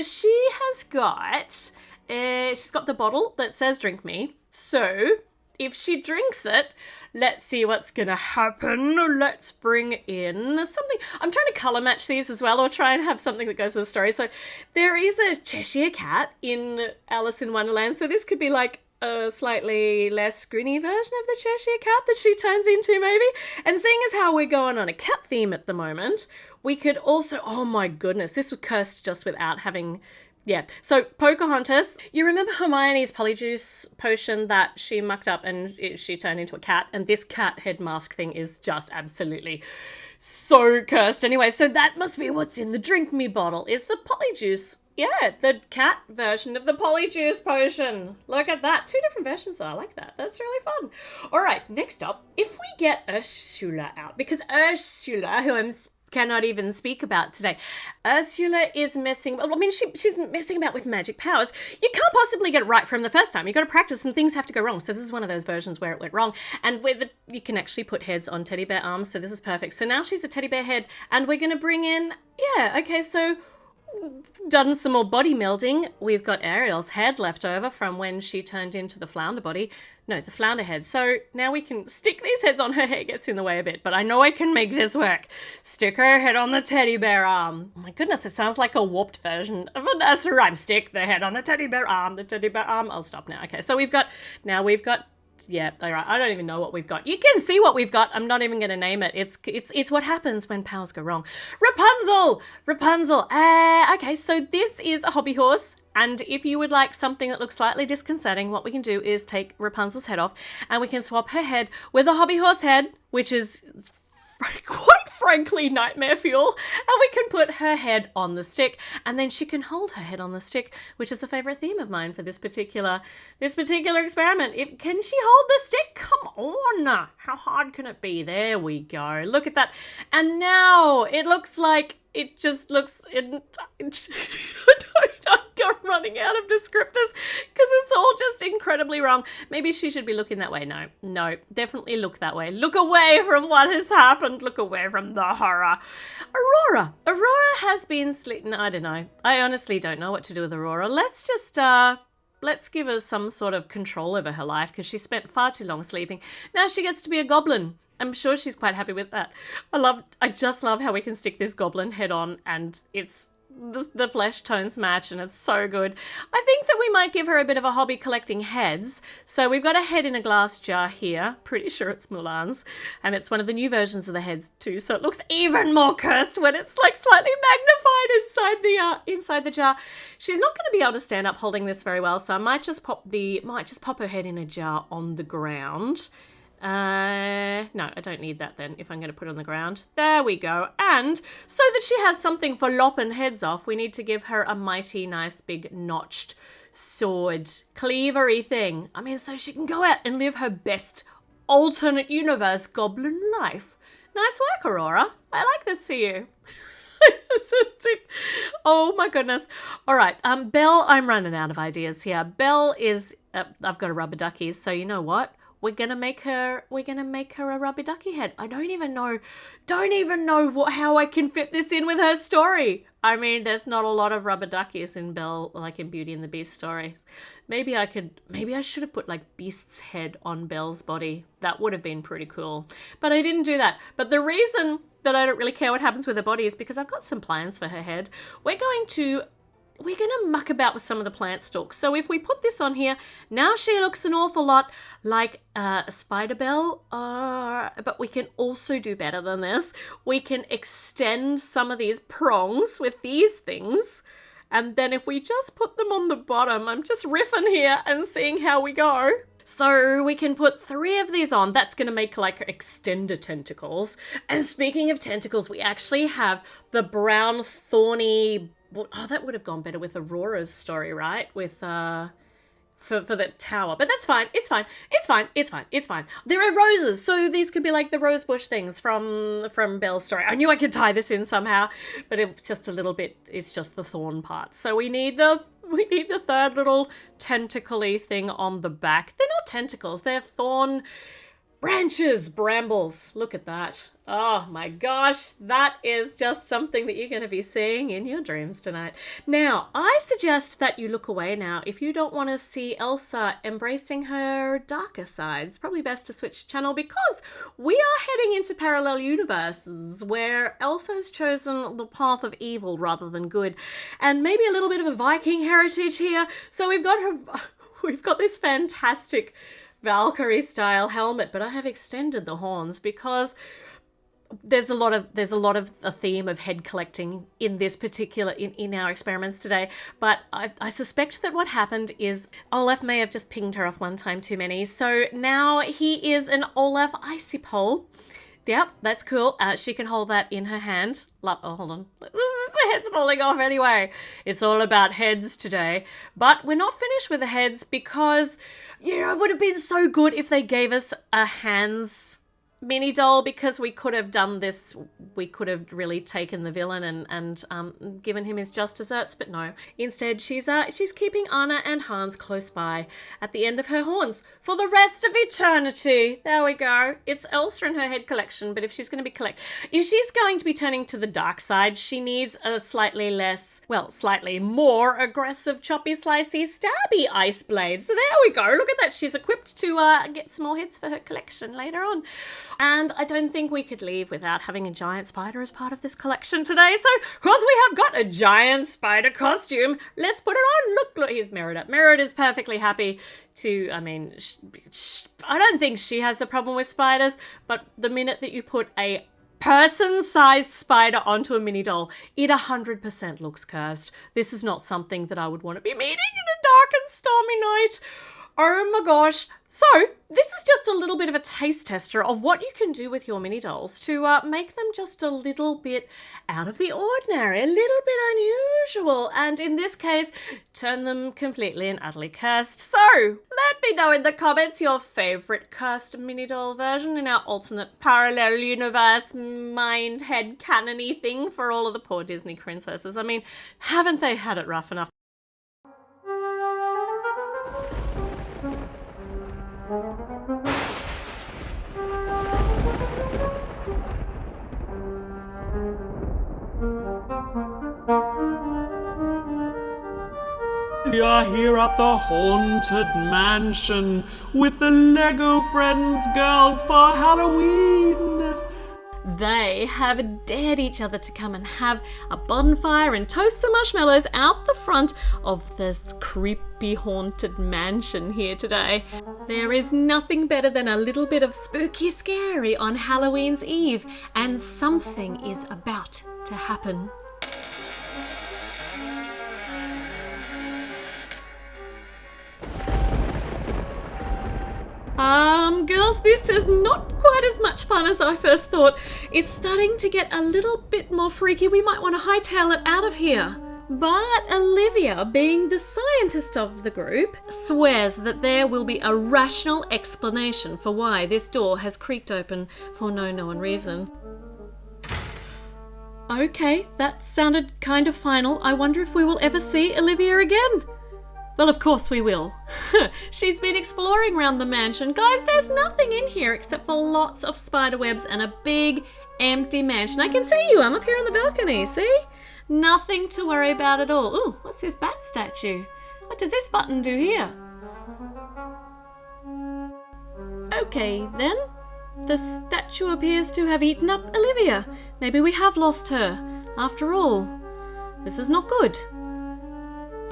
She has got, she's got the bottle that says "Drink Me." So if she drinks it, let's see what's gonna happen. Let's bring in something. I'm trying to colour match these as well, or try and have something that goes with the story. So there is a Cheshire cat in Alice in Wonderland. So this could be like a slightly less grinny version of the Cheshire cat that she turns into, maybe. And seeing as how we're going on a cat theme at the moment, we could also, oh my goodness, this was cursed just without having, yeah. So Pocahontas, you remember Hermione's polyjuice potion that she mucked up and she turned into a cat? And this cat head mask thing is just absolutely so cursed. Anyway, so that must be what's in the drink me bottle, is the polyjuice. Yeah, the cat version of the polyjuice potion. Look at that. 2 different versions. I like that. That's really fun. All right, next up, if we get Ursula out, because Ursula, who cannot even speak about today, Ursula is messing, I mean, she's messing about with magic powers. You can't possibly get it right from the first time. You've got to practice and things have to go wrong. So this is one of those versions where it went wrong. And you can actually put heads on teddy bear arms. So this is perfect. So now she's a teddy bear head, and we're going to bring in, yeah, okay, so done some more body melding. We've got Ariel's head left over from when she turned into the flounder body. No, the flounder head. So now we can stick these heads on. Her hair gets in the way a bit, but I know I can make this work. Stick her head on the teddy bear arm. Oh my goodness, this sounds like a warped version of a nursery rhyme. Stick the head on the teddy bear arm, the teddy bear arm. I'll stop now. Okay, so we've got, yeah, all right. I don't even know what we've got. You can see what we've got. I'm not even going to name it. It's what happens when powers go wrong. Rapunzel. Okay, so this is a hobby horse. And if you would like something that looks slightly disconcerting, what we can do is take Rapunzel's head off and we can swap her head with a hobby horse head, which is quite frankly nightmare fuel, and we can put her head on the stick, and then she can hold her head on the stick, which is a favorite theme of mine for this particular experiment. Can she hold the stick? Come on, how hard can it be? There we go. Look at that. And now it looks like it just looks I'm running out of descriptors because it's all just incredibly wrong. Maybe she should be looking that way. No, definitely look that way. Look away from what has happened. Look away from the horror. Aurora has been sleeping. I don't know. I honestly don't know what to do with Aurora. Let's just let's give her some sort of control over her life because she spent far too long sleeping. Now she gets to be a goblin. I'm sure she's quite happy with that. I just love how we can stick this goblin head on and it's the flesh tones match and it's so good. I think that we might give her a bit of a hobby collecting heads. So we've got a head in a glass jar here. Pretty sure it's Mulan's. And it's one of the new versions of the heads too. So it looks even more cursed when it's like slightly magnified inside the jar. She's not going to be able to stand up holding this very well. So I might just pop her head in a jar on the ground. No, I don't need that then if I'm going to put it on the ground. There we go. And so that she has something for lopping heads off, we need to give her a mighty nice big notched sword cleavery thing. I mean, so she can go out and live her best alternate universe goblin life. Nice work, Aurora. I like this for you. Oh my goodness. All right, Belle, I'm running out of ideas here. Belle is, I've got a rubber ducky, so you know what? We're gonna make her a rubber ducky head. I don't even know how I can fit this in with her story. I mean, there's not a lot of rubber duckies in Belle, like in Beauty and the Beast stories. Maybe I should have put like Beast's head on Belle's body. That would have been pretty cool. But I didn't do that. But the reason that I don't really care what happens with her body is because I've got some plans for her head. We're going to muck about with some of the plant stalks. So if we put this on here, now she looks an awful lot like a spider bell, but we can also do better than this. We can extend some of these prongs with these things. And then if we just put them on the bottom, I'm just riffing here and seeing how we go. So we can put 3 of these on. That's going to make like extender tentacles. And speaking of tentacles, we actually have the brown thorny... Oh, that would have gone better with Aurora's story, right? With, for the tower. But that's fine. It's fine. It's fine. It's fine. It's fine. There are roses. So these can be like the rose bush things from Belle's story. I knew I could tie this in somehow, but it's just a little bit, it's just the thorn part. So we need the 3rd little tentacle-y thing on the back. They're not tentacles. They're thorn branches, brambles. Look at that. Oh my gosh, that is just something that you're going to be seeing in your dreams tonight. Now, I suggest that you look away now if you don't want to see Elsa embracing her darker side. It's probably best to switch channel because we are heading into parallel universes where Elsa has chosen the path of evil rather than good, and maybe a little bit of a Viking heritage here. So we've got this fantastic Valkyrie style helmet, but I have extended the horns because there's a lot of a theme of head collecting in this particular in our experiments today. But I suspect that what happened is Olaf may have just pinged her off one time too many. So now he is an Olaf icy pole. Yep, that's cool. She can hold that in her hand. Oh, hold on. The head's falling off anyway. It's all about heads today. But we're not finished with the heads because, it would have been so good if they gave us a hands mini doll, because we could have done this. We could have really taken the villain and given him his just desserts, but no. Instead, she's keeping Anna and Hans close by at the end of her horns for the rest of eternity. There we go. It's Elsa in her head collection, but if she's going to be turning to the dark side, she needs a slightly more aggressive choppy, slicey, stabby ice blade. So there we go. Look at that. She's equipped to get some more hits for her collection later on. And I don't think we could leave without having a giant spider as part of this collection today. So, because we have got a giant spider costume, let's put it on. Look, he's mirrored up. Mirrored is perfectly happy to, I don't think she has a problem with spiders, but the minute that you put a person-sized spider onto a mini doll, it 100% looks cursed. This is not something that I would want to be meeting in a dark and stormy night. Oh my gosh. So, this is just a little bit of a taste tester of what you can do with your mini dolls to make them just a little bit out of the ordinary, a little bit unusual, and in this case, turn them completely and utterly cursed. So, let me know in the comments your favourite cursed mini doll version in our alternate parallel universe mind head canon-y thing for all of the poor Disney princesses. I mean, haven't they had it rough enough? We are here at the Haunted Mansion with the Lego Friends girls for Halloween. They have dared each other to come and have a bonfire and toast some marshmallows out the front of this creepy haunted mansion here today. There is nothing better than a little bit of spooky scary on Halloween's Eve, and something is about to happen. Girls, this is not quite as much fun as I first thought. It's starting to get a little bit more freaky. We might want to hightail it out of here. But Olivia, being the scientist of the group, swears that there will be a rational explanation for why this door has creaked open for no known reason. Okay, that sounded kind of final. I wonder if we will ever see Olivia again. Well, of course we will. She's been exploring around the mansion. Guys, there's nothing in here except for lots of spider webs and a big empty mansion. I can see you. I'm up here on the balcony. See? Nothing to worry about at all. Ooh, what's this bat statue? What does this button do here? Okay, then. The statue appears to have eaten up Olivia. Maybe we have lost her. After all, this is not good.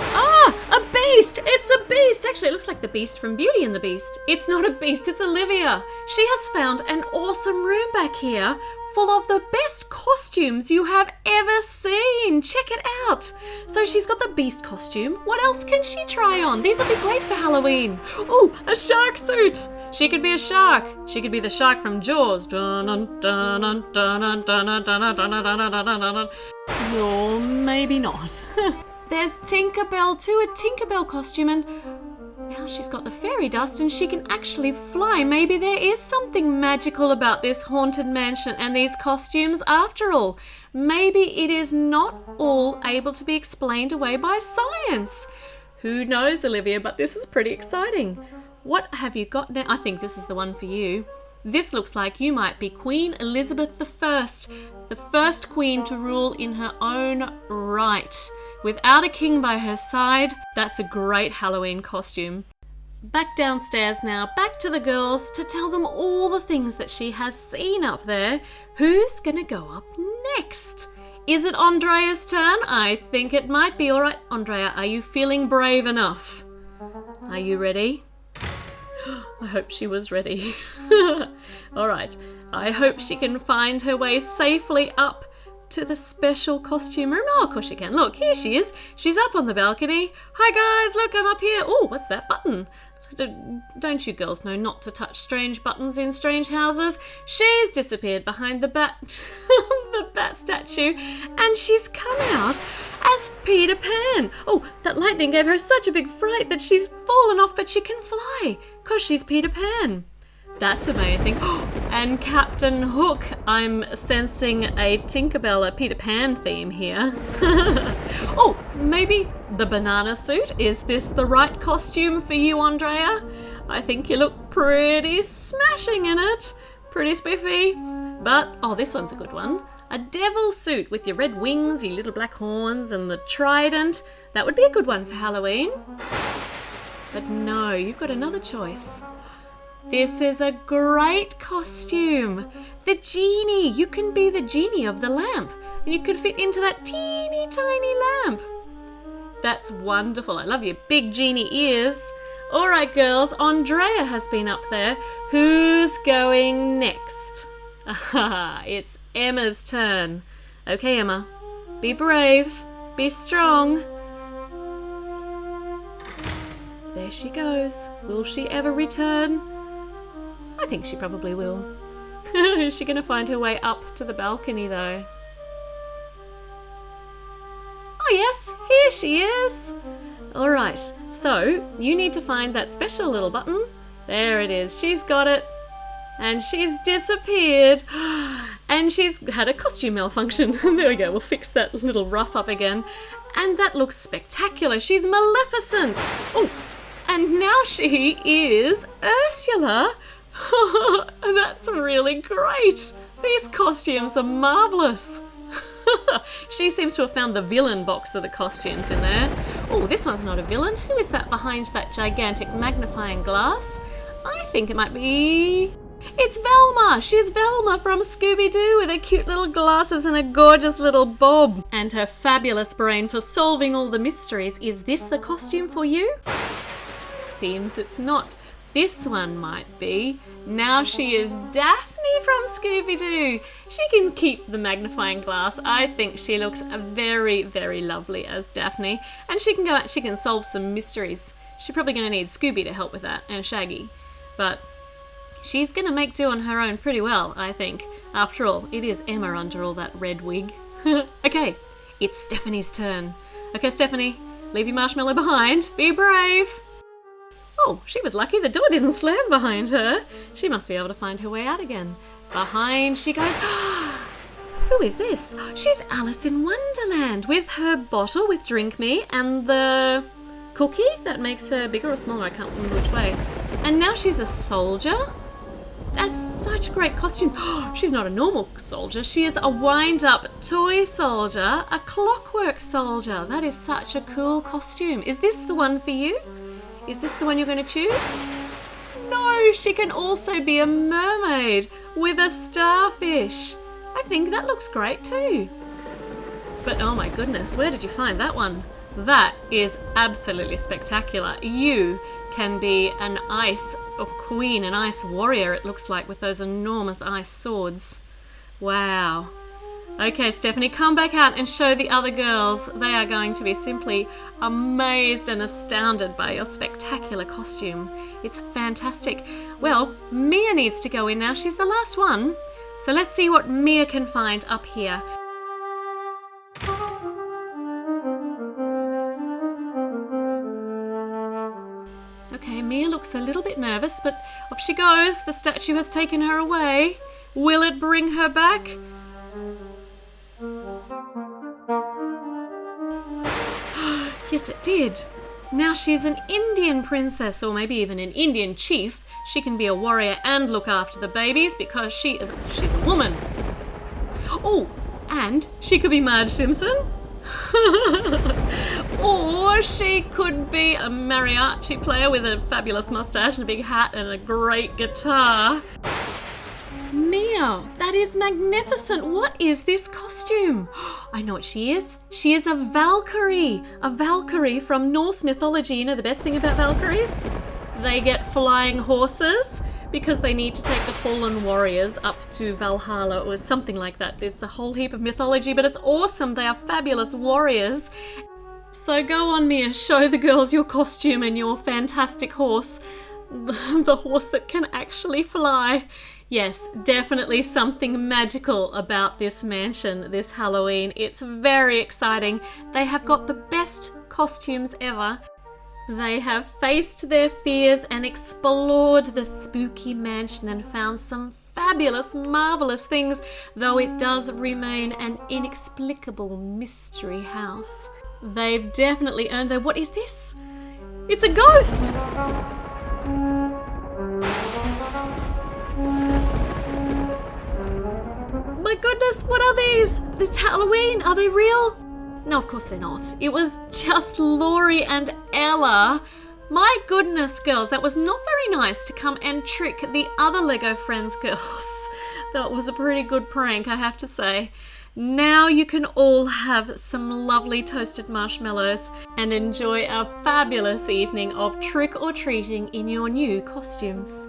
Ah! A beast! It's a beast! Actually, it looks like the beast from Beauty and the Beast. It's not a beast, it's Olivia. She has found an awesome room back here full of the best costumes you have ever seen. Check it out. So she's got the beast costume. What else can she try on? These would be great for Halloween. Oh, a shark suit. She could be a shark. She could be the shark from Jaws. Or maybe not. There's Tinkerbell too, a Tinkerbell costume, and now she's got the fairy dust and she can actually fly. Maybe there is something magical about this haunted mansion and these costumes after all. Maybe it is not all able to be explained away by science. Who knows, Olivia, but this is pretty exciting. What have you got now? I think this is the one for you. This looks like you might be Queen Elizabeth I, the first queen to rule in her own right. Without a king by her side, that's a great Halloween costume. Back downstairs now, back to the girls to tell them all the things that she has seen up there. Who's gonna go up next? Is it Andrea's turn? I think it might be. All right, Andrea, are you feeling brave enough? Are you ready? I hope she was ready. All right, I hope she can find her way safely up to the special costume room. Oh, of course she can. Look, here she is. She's up on the balcony. Hi guys, look, I'm up here. Oh, what's that button? Don't you girls know not to touch strange buttons in strange houses? She's disappeared behind the bat, the bat statue, and she's come out as Peter Pan. Oh, that lightning gave her such a big fright that she's fallen off, but she can fly because she's Peter Pan. That's amazing. And Captain Hook. I'm sensing a Tinkerbell, a Peter Pan theme here. Oh, maybe the banana suit. Is this the right costume for you, Andrea? I think you look pretty smashing in it. Pretty spiffy. But, oh, this one's a good one. A devil suit with your red wings, your little black horns, and the trident. That would be a good one for Halloween. But no, you've got another choice. This is a great costume. The genie. You can be the genie of the lamp. And you could fit into that teeny tiny lamp. That's wonderful. I love your big genie ears. All right, girls. Andrea has been up there. Who's going next? Aha, it's Emma's turn. Okay, Emma. Be brave. Be strong. There she goes. Will she ever return? I think she probably will. Is she going to find her way up to the balcony though? Oh yes, here she is. Alright, so you need to find that special little button. There it is, she's got it. And she's disappeared. And she's had a costume malfunction. There we go, we'll fix that little ruff up again. And that looks spectacular, she's Maleficent. Oh, and now she is Ursula. That's really great. These costumes are marvellous. She seems to have found the villain box of the costumes in there. Oh, this one's not a villain. Who is that behind that gigantic magnifying glass? I think it might be... It's Velma! She's Velma from Scooby-Doo with her cute little glasses and a gorgeous little bob. And her fabulous brain for solving all the mysteries. Is this the costume for you? Seems it's not. This one might be. Now she is Daphne from Scooby-Doo. She can keep the magnifying glass. I think she looks very, very lovely as Daphne. And she can go out, she can solve some mysteries. She's probably going to need Scooby to help with that, and Shaggy. But she's going to make do on her own pretty well, I think. After all, it is Emma under all that red wig. Okay, it's Stephanie's turn. Okay, Stephanie, leave your marshmallow behind. Be brave. Oh, she was lucky the door didn't slam behind her. She must be able to find her way out again. Behind she goes. Who is this? She's Alice in Wonderland with her bottle with Drink Me and the cookie that makes her bigger or smaller. I can't remember which way. And now she's a soldier. That's such great costumes. She's not a normal soldier. She is a wind-up toy soldier, a clockwork soldier. That is such a cool costume. Is this the one for you? Is this the one you're going to choose? No, she can also be a mermaid with a starfish. I think that looks great too. But oh my goodness, where did you find that one? That is absolutely spectacular. You can be an ice queen, an ice warrior, it looks like, with those enormous ice swords. Wow. Okay, Stephanie, come back out and show the other girls. They are going to be simply amazed and astounded by your spectacular costume. It's fantastic. Well, Mia needs to go in now. She's the last one. So let's see what Mia can find up here. Okay, Mia looks a little bit nervous, but off she goes. The statue has taken her away. Will it bring her back? Yes, it did. Now she's an Indian princess, or maybe even an Indian chief. She can be a warrior and look after the babies because she's a woman. Oh, and she could be Marge Simpson. Or she could be a mariachi player with a fabulous mustache and a big hat and a great guitar. Mia, that is magnificent. What is this costume? I know what she is. She is a Valkyrie. A Valkyrie from Norse mythology. You know the best thing about Valkyries? They get flying horses because they need to take the fallen warriors up to Valhalla or something like that. There's a whole heap of mythology, but it's awesome. They are fabulous warriors. So go on, Mia, show the girls your costume and your fantastic horse. The horse that can actually fly. Yes, definitely something magical about this mansion this Halloween. It's very exciting. They have got the best costumes ever. They have faced their fears and explored the spooky mansion and found some fabulous, marvelous things, though it does remain an inexplicable mystery house. They've definitely earned their... What is this? It's a ghost! My goodness, what are these? It's Halloween. Are they real? No, of course they're not. It was just Laurie and Ella. My goodness, girls, that was not very nice to come and trick the other Lego Friends girls. That was a pretty good prank, I have to say. Now you can all have some lovely toasted marshmallows and enjoy a fabulous evening of trick-or-treating in your new costumes.